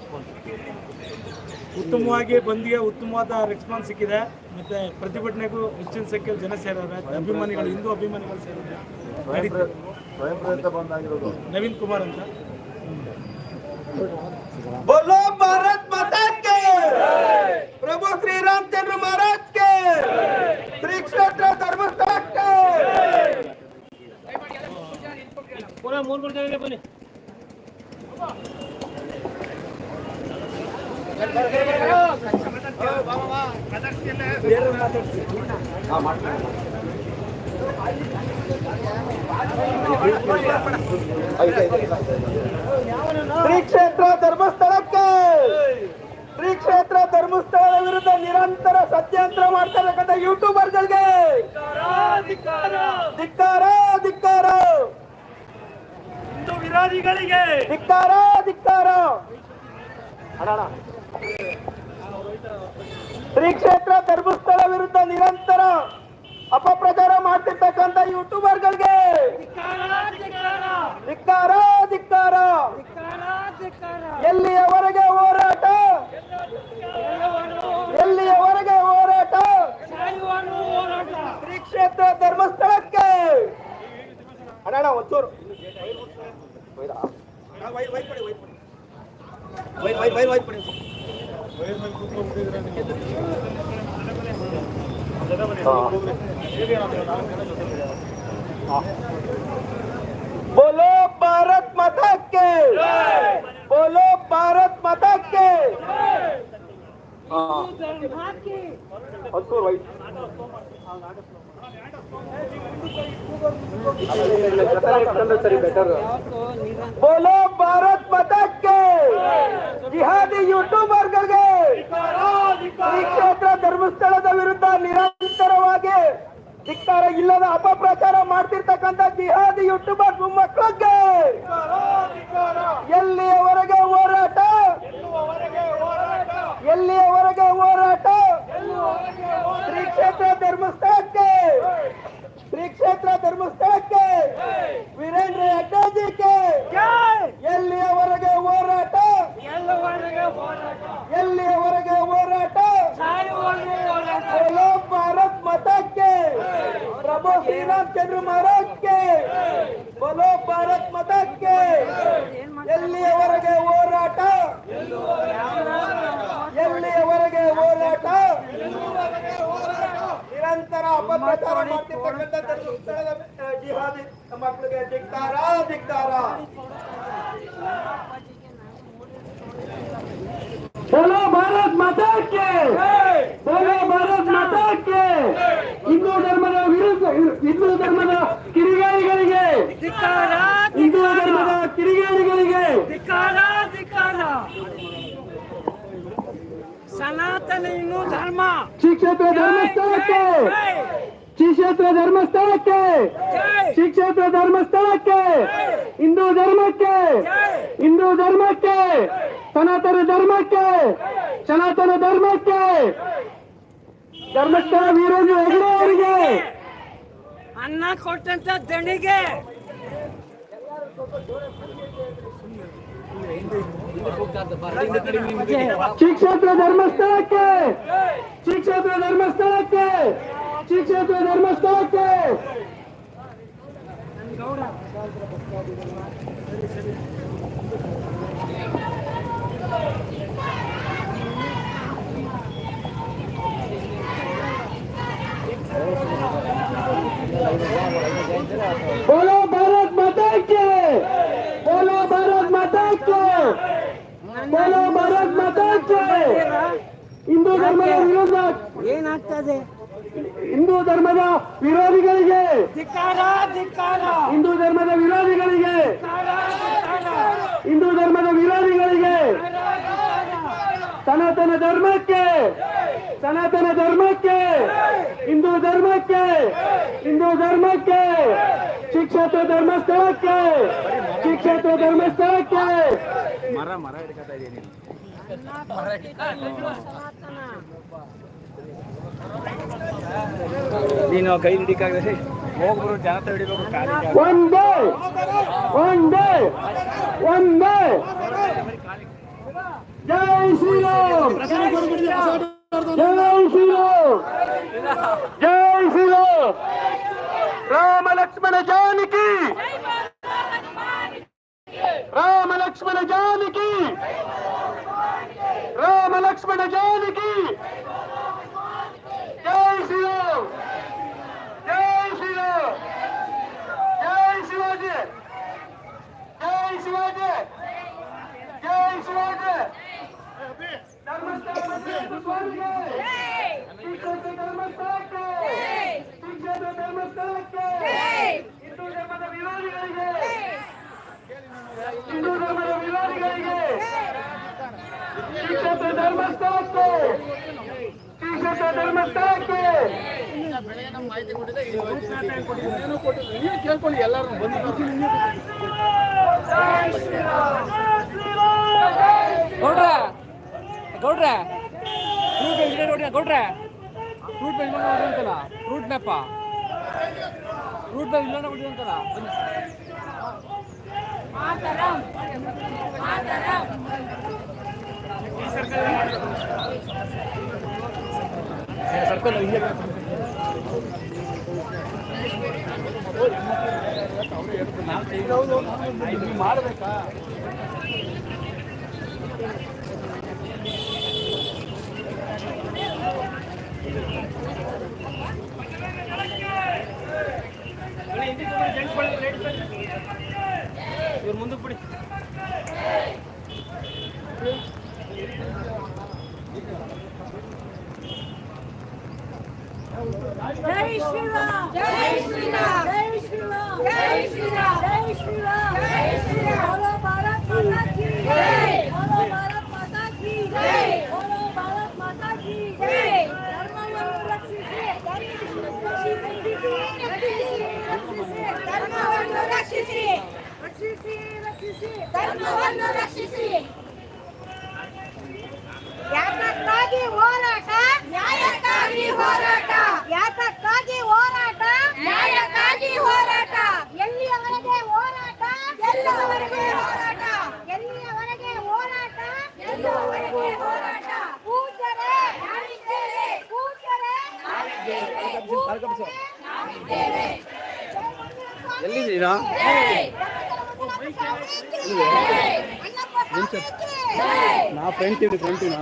ಉತ್ತಮವಾಗಿ ಬಂದಿಗೆ ಉತ್ತಮವಾದ ರೆಸ್ಪಾನ್ಸ್ ಸಿಕ್ಕಿದೆ. ಮತ್ತು ಪ್ರತಿಭಟನೆಗೂ ಹೆಚ್ಚಿನ ಸಂಖ್ಯೆಯಲ್ಲಿ ಜನ ಸೇರಿದ್ದಾರೆ, ಅಭಿಮಾನಿಗಳು, ಹಿಂದೂ ಅಭಿಮಾನಿಗಳು ಸೇರಿದ್ದಾರೆ. ನವೀನ್ ಕುಮಾರ್ ಅಂತ. बोलो भारत माता के, प्रभु श्री रामचंद्र महाराज के, श्री क्षेत्र धर्मस्थಳ के. ಪುನಃ 3 ಜನ ಬನ್ನಿ. ಶ್ರೀ ಕ್ಷೇತ್ರ ಧರ್ಮಸ್ಥಳಕ್ಕೆ, ಶ್ರೀ ಕ್ಷೇತ್ರ ಧರ್ಮಸ್ಥಳದ ವಿರುದ್ಧ ನಿರಂತರ ಷಡ್ಯಂತ್ರ ಮಾಡ್ತಿರ್ತಕ್ಕಂಥ ಯೂಟ್ಯೂಬರ್ಗಳಿಗೆ ಧಿಕ್ಕಾರ, ಧಿಕ್ಕಾರ. ಹಿಂದೂ ವಿರೋಧಿಗಳಿಗೆ ಧಿಕ್ಕಾರ, ಧಿಕ್ಕಾರ. ಶ್ರೀ ಕ್ಷೇತ್ರ ಧರ್ಮಸ್ಥಳ ವಿರುದ್ಧ ನಿರಂತರ ಅಪಪ್ರಚಾರ ಮಾಡ್ತಿರ್ತಕ್ಕಂಥ ಯೂಟ್ಯೂಬರ್ಗಳಿಗೆ ಧಿಕ್ಕಾರ ಧಿಕ್ಕಾರ. ಎಲ್ಲಿಯವರೆಗೆ ಹೋರಾಟ, ಎಲ್ಲಿಯವರೆಗೆ ಹೋರಾಟ, ಶ್ರೀ ಕ್ಷೇತ್ರ ಧರ್ಮಸ್ಥಳಕ್ಕೆ. ಅಣ್ಣ ಒಂಚೂರು बोलो भारत माता के, बोलो भारत माता के. बोलो भारत माता के. ಜಿಹಾದಿ ಯೂಟ್ಯೂಬರ್ಗಳಿಗೆ ಶ್ರೀ ಕ್ಷೇತ್ರ ಧರ್ಮಸ್ಥಳದ ವಿರುದ್ಧ ನಿರಂತರವಾಗಿ ಧಿಕ್ಕಾರ ಇಲ್ಲದ ಅಪಪ್ರಚಾರ ಮಾಡ್ತಿರ್ತಕ್ಕಂಥ ಜಿಹಾದಿ ಯೂಟ್ಯೂಬರ್ ಮೊಮ್ಮಕ್ಕಳಿಗೆ ಎಲ್ಲಿಯವರೆಗೆ ಹೋರಾಟ, ಎಲ್ಲಿಯವರೆಗೆ ಹೋರಾಟ, ಶ್ರೀ ಕ್ಷೇತ್ರ ಧರ್ಮಸ್ಥಳಕ್ಕೆ, ಶ್ರೀ ಕ್ಷೇತ್ರ ಧರ್ಮಸ್ಥಳಕ್ಕೆ, ವೀರೇಂದ್ರ ಹೆಗ್ಡೆಜಿಗೆ ಎಲ್ಲಿಯವರೆಗೆ ಹೋರಾಟ, ಎಲ್ಲಿಯವರೆಗೆ ಹೋರಾಟ, बोलो भारत माता के, प्रभु श्री रामचंद्र महाराज के, बोलो भारत माता के. ಎಲ್ಲಿಯವರೆಗೆ ಹೋರಾಟ, ಎಲ್ಲಿಯವರೆಗೆ ಹೋರಾಟ, ನಿರಂತರ ಅಪಪ್ರಚಾರ ಮಾಡ್ತಿರ್ತಕ್ಕಂಥ ಧರ್ಮಸ್ಥಳದ ಜಿಹಾದಿ ಮಕ್ಕಳಿಗೆ ಧಿಕ್ಕಾರ ಧಿಕ್ಕಾರ. बोलो भारत माता के, बोलो भारत माता के. ಹಿಂದೂ ಧರ್ಮದ ವಿರುದ್ಧ, ಹಿಂದೂ ಧರ್ಮದ ಕಿಡಿಗೇಡಿಗಳಿಗೆ, ಹಿಂದೂ ಧರ್ಮದ ಕಿಡಿಗೇಡಿಗಳಿಗೆ ಸನಾತನ ಹಿಂದೂ ಧರ್ಮ ಶ್ರೀ ಕ್ಷೇತ್ರ ಧರ್ಮಸ್ಥಳಕ್ಕೆ, ಶ್ರೀ ಕ್ಷೇತ್ರ ಧರ್ಮಸ್ಥಳಕ್ಕೆ, ಶ್ರೀ ಕ್ಷೇತ್ರ ಧರ್ಮಸ್ಥಳಕ್ಕೆ, ಹಿಂದೂ ಧರ್ಮಕ್ಕೆ, ಹಿಂದೂ ಧರ್ಮಕ್ಕೆ, ಸನಾತನ ಧರ್ಮಕ್ಕೆ, ಸನಾತನ ಧರ್ಮಕ್ಕೆ, ಧರ್ಮಸ್ಥಳ ವೀರೇಂದ್ರ ಹೆಗ್ಡೆ ಅವರಿಗೆ, ಅನ್ನ ಕೊಟ್ಟಂತ ದಣಿಗೆ ಶ್ರೀ ಕ್ಷೇತ್ರ ಧರ್ಮಸ್ಥಳಕ್ಕೆ, ಶ್ರೀ ಕ್ಷೇತ್ರ ಧರ್ಮಸ್ಥಳಕ್ಕೆ, ಶ್ರೀ ಕ್ಷೇತ್ರ ಧರ್ಮಸ್ಥಳಕ್ಕೆ. बोलो भारत माता के, बोलो भारत माता के, बोलो भारत माता के. ಹಿಂದೂ ಧರ್ಮದ ವಿರೋಧ, ಏನಾಗ್ತದೆ? ಹಿಂದೂ ಧರ್ಮದ ವಿರೋಧಿಗಳಿಗೆ, ಧಿಕ್ಕಾರ ಧಿಕ್ಕಾರ, ಹಿಂದೂ ಧರ್ಮದ ವಿರೋಧಿಗಳಿಗೆ, ಹಿಂದೂ ಧರ್ಮದ ವಿರೋಧಿಗಳಿಗೆ, ಸನಾತನ ಧರ್ಮಕ್ಕೆ, ಸನಾತನ ಧರ್ಮಕ್ಕೆ, ಹಿಂದೂ ಧರ್ಮಕ್ಕೆ, ಹಿಂದೂ ಧರ್ಮಕ್ಕೆ, ಶ್ರೀ ಕ್ಷೇತ್ರ ಧರ್ಮಸ್ಥಳಕ್ಕೆ, ಶ್ರೀ ಕ್ಷೇತ್ರ ಧರ್ಮಸ್ಥಳಕ್ಕೆ. ಮರ ಹಿಡ್ಕೊತಾ ಇದ್ದೀನಿ. ನೀನು ಕೈ ಹಿಡಿಕಾಗದೆ ಹೋಗ್ಬರು, ಜನ ಹಿಡಿಬೇಕು ಕಾಲಿಗೆ. ಒಂದೇ ಒಂದೇ ಒಂದೇ. ಜೈ ಶ್ರೀರಾಮ್, ಜೈ ಶ್ರೀರಾಮ್, ಜೈ ಶ್ರೀರಾಮ್. ರಾಮ ಲಕ್ಷ್ಮಣ ಜಾನಕಿ, ರಾಮ ಲಕ್ಷ್ಮಣ ಜಾನಕಿ, ರಾಮ ಲಕ್ಷ್ಮಣ ಜಾನಕಿ. ಜೈ ಶ್ರೀರಾಮ್, ಜೈ ಶ್ರೀರಾಮ್, ಜೈ ಶಿವಾಜಿ, ಜೈ ಶಿವಾಜಿ, ಜೈ ಶಿವಾಜಿ. ಧರ್ಮಸ್ಥಳ ಸ್ವಾಮಿಗೆ, ಶ್ರೀಕ್ಷೇತ್ರ ಧರ್ಮಸ್ಥಳಕ್ಕೆ, ಶ್ರೀಕ್ಷೇತ್ರ ಧರ್ಮಸ್ಥಳಕ್ಕೆ, ಹಿಂದೂ ಧರ್ಮದ ವಿರೋಧಿಗಳಿಗೆ, ಹಿಂದೂ ಧರ್ಮದ ವಿರೋಧಿಗಳಿಗೆ, ಶ್ರೀಕ್ಷೇತ್ರ ಧರ್ಮಸ್ಥಳಕ್ಕೆ, ಶ್ರೀಕ್ಷೇತ್ರ ಧರ್ಮಸ್ಥಳಕ್ಕೆ. ಕೇಳ್ಕೊಳ್ಳಿ ಎಲ್ಲರೂ ಬಂದು. ನೋಡ್ರ ಗೌಡ್ರೆ ಫ್ರೂಟ್ ಬೆಂಚ್ ನೋಡಿ ಗೌಡ್ರೆ ಫ್ರೂಟ್ ಬೆಂಚ್ ನೋಡಿ ಅಂತಲ್ಲ ಫ್ರೂಟ್ ಮ್ಯಾಪ ಫ್ರೂಟ್ ಬೆಂಚ್ ನೋಡಿ ಅಂತಲ್ಲ ಸರ್ಕಲ್ ಮಾಡಬೇಕಾ ಇವ್ರು ಮುಂದಕ್ಕೆ ಬಿಡಿ जय श्री राम जय श्री राम जय श्री राम जय श्री राम जय श्री राम जय श्री राम बोलो भारत माता की जय बोलो भारत माता की जय बोलो भारत माता की जय धर्मವನ್ನು ರಕ್ಷಿಸಿ ಧರ್ಮವನ್ನು ರಕ್ಷಿಸಿ ರಕ್ಷಿಸಿ ರಕ್ಷಿಸಿ ಧರ್ಮವನ್ನು ರಕ್ಷಿಸಿ ಯಾತಕ್ಕಾಗಿ ಹೋರಾಟ ನ್ಯಾಯಕ್ಕಾಗಿ ಹೋರಾಟ ಯಾತಕ್ಕಾಗಿ ಹೋರಾಟ ನ್ಯಾಯಕ್ಕಾಗಿ ಹೋರಾಟ ಎಲ್ಲಿಯವರೆಗೆ ಹೋರಾಟ ಎಲ್ಲವರೆಗೆ ಹೋರಾಟ ಎಲ್ಲಿಯವರೆಗೆ ಹೋರಾಟ ಎಲ್ಲವರೆಗೆ ಹೋರಾಟ ಪೂಜರೆ ನಾವಿದ್ದೇವೆ ಪೂಜರೆ ನಾವಿದ್ದೇವೆ ಎಲ್ಲಿದ್ದೀರಾ ನಾ ಫ್ರಂಟ್ ಫ್ರಂಟಿನ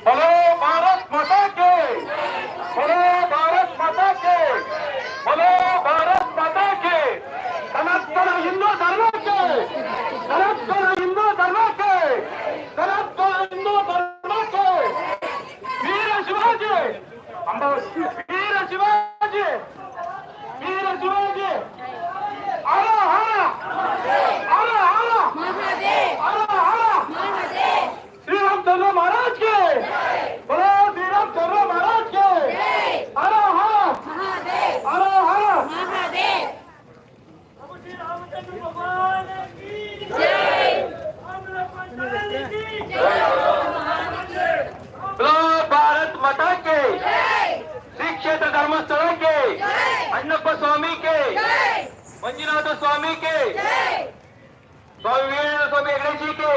बोलो भारत माता के बोलो भारत माता के बोलो भारत माता के सनातन हिंदू धर्म के सनातन हिंदू धर्म के सनातन हिंदू धर्म के वीर शिवाजी वीर शिवाजी वीर शिवाजी हर हर हर हर महादेव हर हर महादेव श्री रामचंद्र महाराज के बोलो श्री रामचंद्र महाराज के हर हर महादेव हर हर महादेव बोलो भारत माता के श्री क्षेत्र धर्मस्थल के अण्णप्पा स्वामी के मंजुनाथ स्वामी के स्वामी वीरेंद्र स्वामी हेगड़े जी के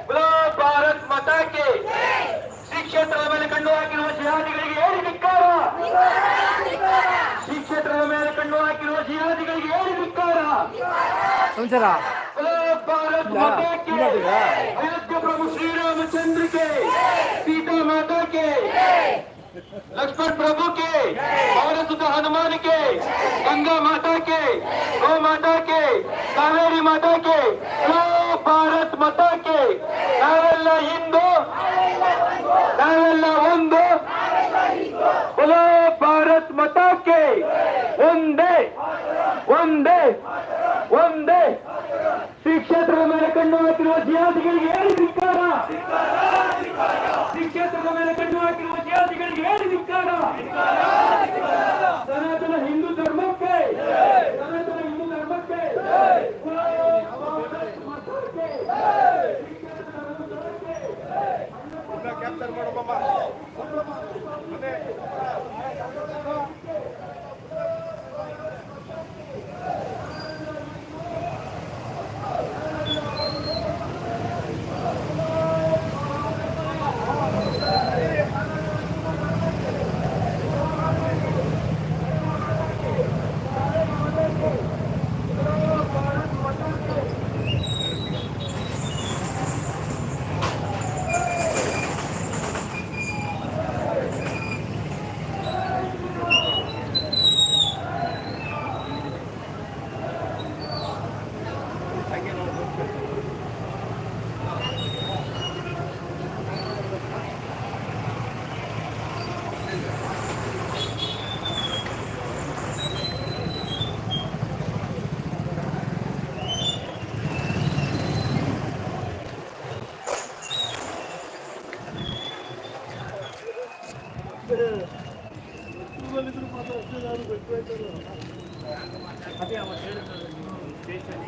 बोलो भारत माता के श्री क्षेत्ರದ ಮೇಲೆ ಕಂಡು ಹಾಕಿರುವ ಜಿಹಾದಿಗಳಿಗೆ ಏರಿ ಧಿಕ್ಕಾರ ಶ್ರೀ ಕ್ಷೇತ್ರದ ಮೇಲೆ ಕಂಡು ಹಾಕಿರುವ ಜಿಹಾದಿಗಳಿಗೆ ಏರಿ ಧಿಕ್ಕಾರ ಸಂಚಾರ बोलो भारत माता के अयोध्या प्रभु श्री रामचंद्र के सीता माता के लक्ष्मण प्रभु के पवन सुत हनुमान के गंगा माता के गौ माता के कावेरी माता के बोलो भारत माता के नावेಲ್ಲ ಹಿಂದೂ ನಾವೆಲ್ಲ ಒಂದು बोलो भारत माता के ಒಂದೇ ಒಂದೇ ಒಂದೇ ಶ್ರೀ ಕ್ಷೇತ್ರದ ಮೇಲೆ ಕಣ್ಣು ಹಾಕಿರುವ ಜಿಹಾದಿಗಳಿಗೆ ಏರಿ ಧಿಕ್ಕಾರ ಶ್ರೀ ಕ್ಷೇತ್ರದ ಮೇಲೆ ಕಣ್ಣು ಹಾಕಿರುವ ಜಿಹಾದಿಗಳಿಗೆ ಏರಿ ಧಿಕ್ಕಾರ ಸನಾತನ ಹಿಂದೂ ಧರ್ಮಕ್ಕೆ ಸನಾತನ ಹಿಂದೂ ಧರ್ಮಕ್ಕೆ ಕ್ಯಾಪ್ಚರ್ ಮಾಡಮ್ಮ ಅದೇ ಅವತ್ತು ಹೇಳಿದ್ರು ಸ್ಟೇಷನ್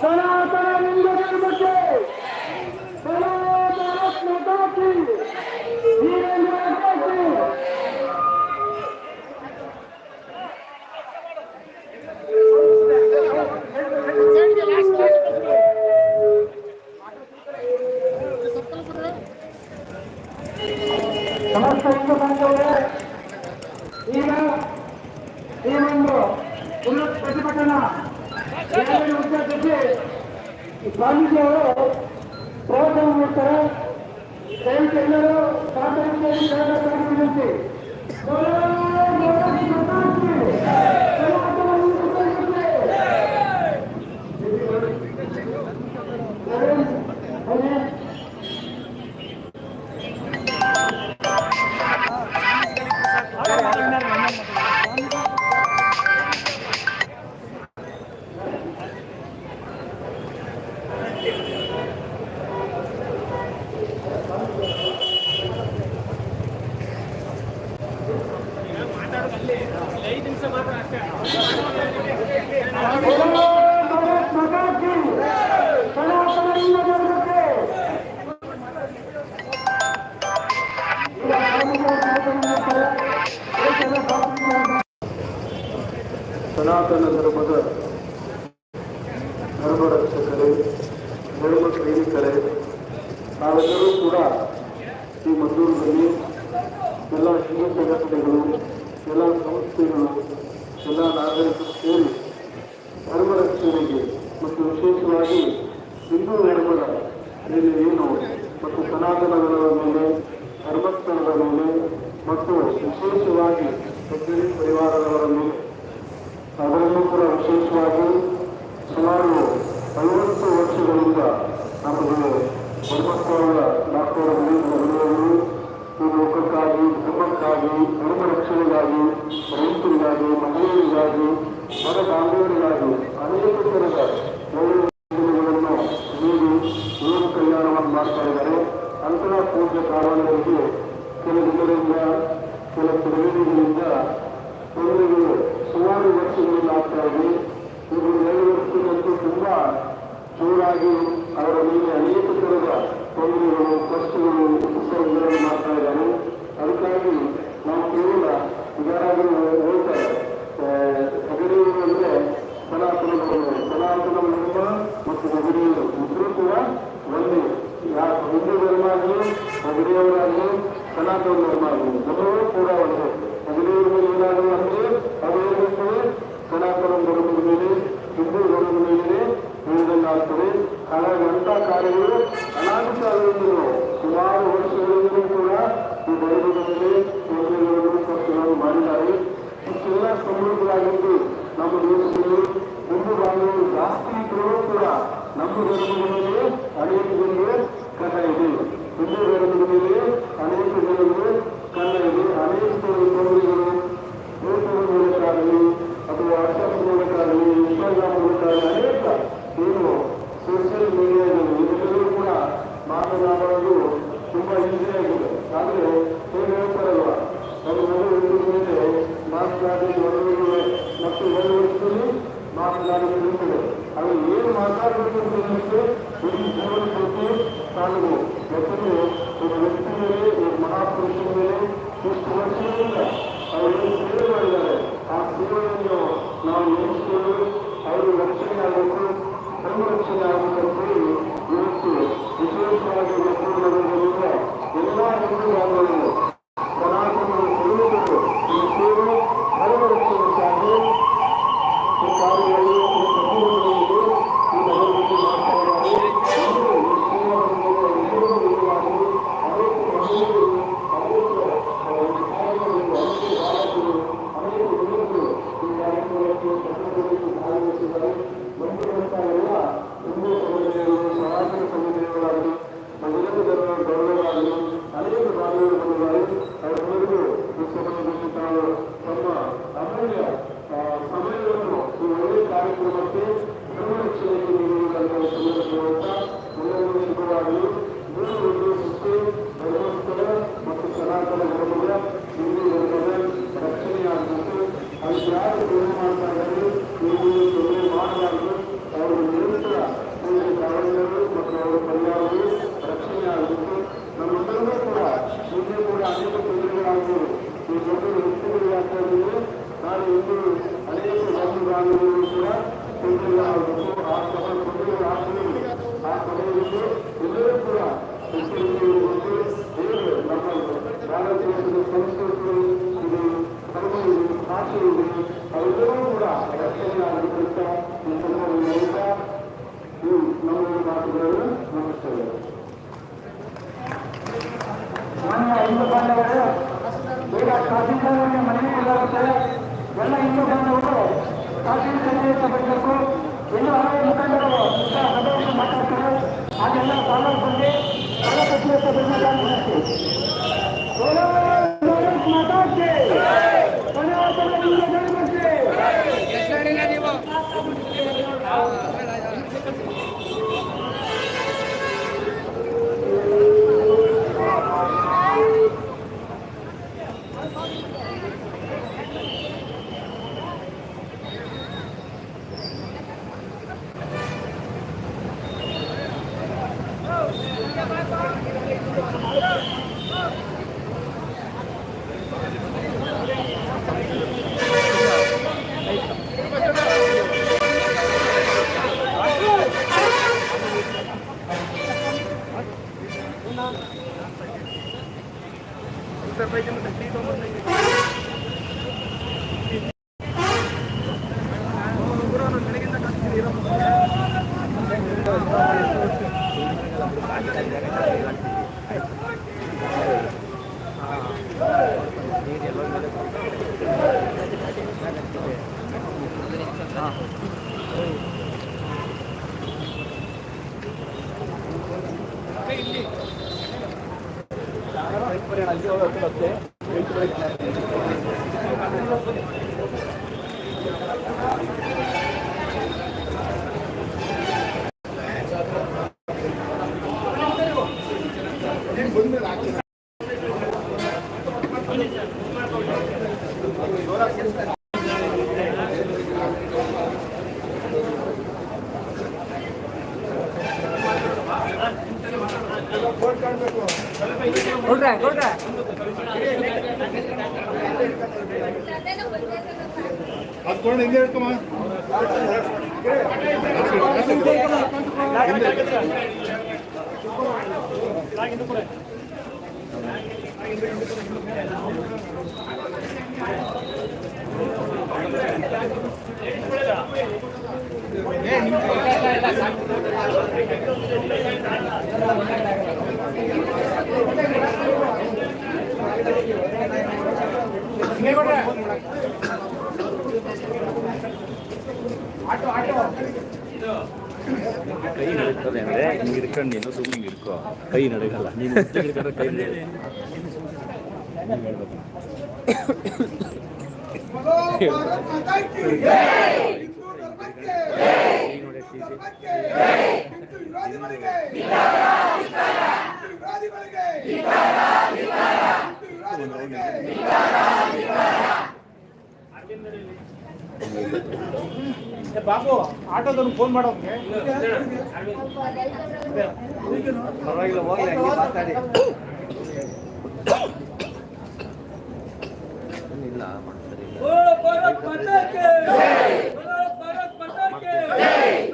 ಸನಾತನ ಹಿಂದೂ ಧರ್ಮಕ್ಕೆ ಬಲೋ ಭಾರತ್ ಮಾತಾ ಕಿ ವೀರೇಂದ್ರ ಹೆಗ್ಗಡೆ ಸಮಸ್ತ ಹಿಂದೂ ಬಾಂಧವರೇ, ಈಗ ಈ ಒಂದು ಬೃಹತ್ ಪ್ರತಿಭಟನಾ ರ್ಯಾಲಿಯನ್ನು ಉದ್ದೇಶಿಸಿ ಸ್ವಾಮೀಜಿಯವರು ಪ್ರವಚನ ಮಾಡ್ತಾರೆ. ದಯವಿಟ್ಟು ಎಲ್ಲರೂ ಸಹಕರಿಸಿ ವಿನಂತಿ. ಸನಾತನ ಧರ್ಮದ ಧರ್ಮರಕ್ಷಕರೇ, ಧರ್ಮ ಪ್ರೇಮಿಕರೇ, ನಾವೆಲ್ಲರೂ ಕೂಡ ಈ ಮಂಗಳೂರಿನಲ್ಲಿ ಎಲ್ಲ ಹಿಂದೂ ಸಂಘಟನೆಗಳು, ಎಲ್ಲ ಸಂಸ್ಥೆಗಳು, ಎಲ್ಲ ನಾಗರಿಕರು ಸೇರಿ ಧರ್ಮ ರಕ್ಷಣೆಗೆ ಮತ್ತು ವಿಶೇಷವಾಗಿ ಹಿಂದೂ ಧರ್ಮದ ಮೇಲೆ ಏನು ಮತ್ತು ಸನಾತನಗಳ ಮೇಲೆ, ಧರ್ಮಸ್ಥಳದ ಮೇಲೆ ಮತ್ತು ವಿಶೇಷವಾಗಿ ಹೆಗ್ಗಡೆ ಪರಿವಾರದವರ ಮೇಲೆ, ಅದರಲ್ಲೂ ಕೂಡ ವಿಶೇಷವಾಗಿ ಸುಮಾರು 50 ವರ್ಷಗಳಿಂದ ನಮಗೆ ಧರ್ಮಸ್ಥಳದ ಡಾಕ್ಟರ್ ವೀರೇಂದ್ರ ಹೆಗ್ಗಡೆಯವರು ಈ ಲೋಕಕ್ಕಾಗಿ, ಧರ್ಮಕ್ಕಾಗಿ, ಧರ್ಮ ರಕ್ಷಣೆಗಾಗಿ, ರೈತರಿಗಾಗಿ, ಮಹಿಳೆಯರಿಗಾಗಿ, ಮರ ಬಾಂಧವರಿಗಾಗಿ ಅನೇಕ ಥರದ ಒಳ್ಳೆಯ ಯೋಜನೆಗಳನ್ನು ನೀಡಿ ಏನು ಕಲ್ಯಾಣವನ್ನು ಮಾಡ್ತಾ ಇದ್ದಾರೆ. ಅಂತಹ ಪೂಜ್ಯ ಕಾರಣಗಳಿಗೆ ಕೆಲ ದಿನಗಳಿಂದ, ಕೆಲ ತ್ರಿವೇಣಿಗಳಿಂದ ತೊಂದರೆಗಳು ಸುಮಾರು ವರ್ಷಗಳಿಂದ ಆಗ್ತಾ ಇದೆ. ಇದು 2 ವರ್ಷದಂತೂ ತುಂಬಾ ಜೋರಾಗಿ ಅವರ ಮೇಲೆ ಅನೇಕ ಥರದ ತೊಂದರೆಗಳು, ಕಷ್ಟಗಳು, ಉಪಸರ್ಗಗಳನ್ನು ಮಾಡ್ತಾ ಇದ್ದಾರೆ. ಅದಕ್ಕಾಗಿ ನಾವು ಕೇವಲ ಯಾರಾದರೂ ಹೇಳ್ತಾರೆ ಹೆಗಡೆಯವರು ಅಂದರೆ ಸನಾತನ ಧರ್ಮ ಮತ್ತು ಹೆಗಡೆಯವರು ಇಬ್ಬರೂ ಕೂಡ ಒಂದೇ. ಹಿಂದೂ ಧರ್ಮ ಆಗಲಿ, ಹೆಗಡೆಯವರಾಗಲಿ, ಸನಾತನ ಧರ್ಮ ಆಗಲಿ, ಎಲ್ಲರೂ ಕೂಡ ಒಂದೇ. ಹೆಗಡೆಯವರ ಮೇಲೆ ಏನಾದರೂ ಅಂದರೆ ಅದು ಏನಿರ್ತದೆ, ಸನಾತನ ಧರ್ಮದ ಮೇಲೆ, ಹಿಂದೂ ಧರ್ಮದ ಮೇಲೆ ಹೇಳಲಾಗ್ತದೆ. ಹಾಗಾಗಿ ಅಂಥ ಕಾರ್ಯಗಳು ಅನಾದಿಕಾಲದಿಂದಲೂ ಸುಮಾರು ವರ್ಷಗಳಿಂದಲೂ ಕೂಡ ಈ ಧರ್ಮದ ಮೇಲೆ ಯೋಜನೆಗಳನ್ನು ಕಷ್ಟಗಳನ್ನು ಮಾಡಿದ್ದಾರೆ. ಇಷ್ಟೆಲ್ಲ ಸಮೃದ್ಧವಾಗಿದ್ದು ನಮ್ಮ ದೇಶದಲ್ಲಿ ಹಿಂದೂ ಬಾಂಧವರು ಜಾಸ್ತಿ ಇದ್ದರೂ ಕೂಡ ನಮ್ಮ ಧರ್ಮದ ಮೇಲೆ ಅನೇಕ ಜನರು ಕನ್ನ ಇದೆ. ಹಿಂದೂ ಧರ್ಮದ ಮೇಲೆ ಅನೇಕ ಜನರು ಕನ್ನ ಇದೆ. ಅನೇಕ ತೊಂದರೆಗಳು ಯೂಟ್ಯೂಬ್ ಮೂಲಕಾಗಲಿ ಅಥವಾ ವಾಟ್ಸಪ್ ಮೂಲಕಾಗಲಿ, ಇನ್ಸ್ಟಾಗ್ರಾಮ್ ಮೂಲಕಾಗಲಿ ಅನೇಕ ಏನು ಸೋಷಿಯಲ್ ಮೀಡಿಯಾದಲ್ಲಿ ಇದೆಲ್ಲರೂ ಕೂಡ ಮಾತನಾಡೋದು ತುಂಬಾ ಈಸಿಯಾಗಿದೆ. ಆದರೆ ಏನು ಹೇಳ್ತಾರಲ್ವ, ಒಂದು ಮಗು ಹುಟ್ಟಿದ ಮೇಲೆ ಮಾತನಾಡಿ ಮದುವೆ ಮತ್ತು 1 ವರ್ಷದಲ್ಲಿ ಮಾತನಾಡಿ ನಿಲ್ತದೆ. ಅದು ಏನು ಮಾತಾಡಬೇಕು ಅಂತ ಇಡೀ ಜೀವನ ಬಗ್ಗೆ ಸಾಲದು. ಯಾಕಂದ್ರೆ ಒಬ್ಬ ವ್ಯಕ್ತಿ ಮೇಲೆ, ಒಬ್ಬ ಮಹಾಪುರುಷನ ಮೇಲೆ ಇಷ್ಟು ವರ್ಷಗಳಿಂದ ಅವರು ಏನು ಸೇವೆ ಮಾಡಿದ್ದಾರೆ, ಆ ಸೇವೆಯನ್ನು ನಾವು ನೆನೆಸಿಕೊಂಡು ಅವರು ರಕ್ಷಣೆ ಆಗಬೇಕು, ಧರ್ಮ ರಕ್ಷಣೆ ಆಗಬೇಕಂತೇಳಿ ಇವತ್ತು ವಿಶೇಷವಾಗಿ ಒಪ್ಪಂದದಿಂದ ಎಲ್ಲ ಹಿಂದೂ ಬಾಂಧವರು ಸನಾತನರು ಕೊಡುವುದು ಈ ಸೇವೆ ಧರ್ಮ ರಕ್ಷಣೆಗಾಗಿ ಈ ಕಾರ್ಯಗಳು ಈ ಸಭೆಗಳಿಂದ ಈ ನಗರದಲ್ಲಿ ಮಾಡ್ತಾ ಇದ್ದಾರೆ. ಅನೇಕ ಮಹಿಳೆಯರು, ಅನೇಕ ಕಾರ್ಯಗಳಿಂದ ಅನೇಕ ಯುವಕರು ಈ ಕಾರ್ಯಕ್ರಮಕ್ಕೆ ಭಾಗವಹಿಸಿದ್ದಾರೆ. ಬಂದಿರುವಂತಹ ಎಲ್ಲ ಹಿಂದೂ ಸಮುದಾಯಗಳು, ಸನಾತನ ಸಮುದಾಯಗಳಾಗಲಿ, ಮಹಿಳೆಯ ಧರ್ಮಗಳಾಗಲಿ ಅನೇಕ ಬಾಂಧವರು ಬಂದಿದ್ದಾರೆ. ಅವರೆಲ್ಲರಿಗೂ ಈ ಸಮಯದಲ್ಲಿ ತಾವು ತಮ್ಮ ಅಮೂಲ್ಯ ಸಮಯವನ್ನು ಈ ಒಳ್ಳೆಯ ಕಾರ್ಯಕ್ರಮಕ್ಕೆ ಧರ್ಮ ರಕ್ಷಣೆಗೆ ನೀಡುವುದನ್ನು ಸಂದರ್ಭ ಎಲ್ಲರಿಗೂ ಶುಭವಾಗಲಿ. ಮೂರು ಉದ್ದೇಶಿಸಿ ಧರ್ಮಸ್ಥಳ ಮತ್ತು ಸನಾತನ ಧರ್ಮದ ಹಿಂದೂ ಧರ್ಮದ ರಕ್ಷಣೆಯಾಗಬೇಕು. ಅದು ಯಾರು ತೊಂದರೆ ಮಾಡ್ತಾ ಇದ್ದಾರೆ, ನೀವು ತೊಂದರೆ ಮಾಡಬಾರದು. ಅವರು ನಿರಂತರ ಮಾನ್ಯ ಹಿಂದೂ ಬಾಂಧವರು ಈಗ ತಹಸೀಲ್ದಾರರಿಗೆ ಮನವಿ ಇದ್ದಾಗುತ್ತೆ. ಎಲ್ಲ ಹಿಂದೂ ಬಾಂಧವರು ತಹಸೀಲ್ ಕಚೇರಿಗೆ ಬರಬೇಕು. ಇನ್ನೂ ಹಲವು ಮುಖಂಡರು ಸಭೆಯಲ್ಲಿ ಮಾತಾಡ್ತಾರೆ. ಹಾಗೆಲ್ಲ ತಾಲೂಕು ಬಂದು ತಾಲೂಕು ಕಚೇರಿಗೆ ಬರಬೇಕಾಗಿ ಮಾತಾಡ್ತೀವಿ. ಹತ್ಕೊಂಡು ಹಿಂಗೆ ಹೇಳ್ಕಮ್ಮ. ಕೈ ನಡೀತದೆ ಅಂದರೆ ಹಿಂಗೆ ಹಿಡ್ಕೊಂಡು ನೀನು ಸುಮ್ಮನೆ ಹಿಂಗೆ ಹಿಡ್ಕೋ, ಕೈ ನಡಗಲ್ಲ. ನೀನು ಹಿಡ್ಕೊಂಡ್ರೆ ಕೈ ನಡೀತದೆ. ಬಾಬು ಆಟೋದವ್ರು ಫೋನ್ ಮಾಡೋಕೆ ಪರವಾಗಿಲ್ಲ, ಹೋಗ್ಲಿ ಹಂಗೆ ಮಾತಾಡಿ. ಇಲ್ಲ ಮಾಡ್ತಾರೆ.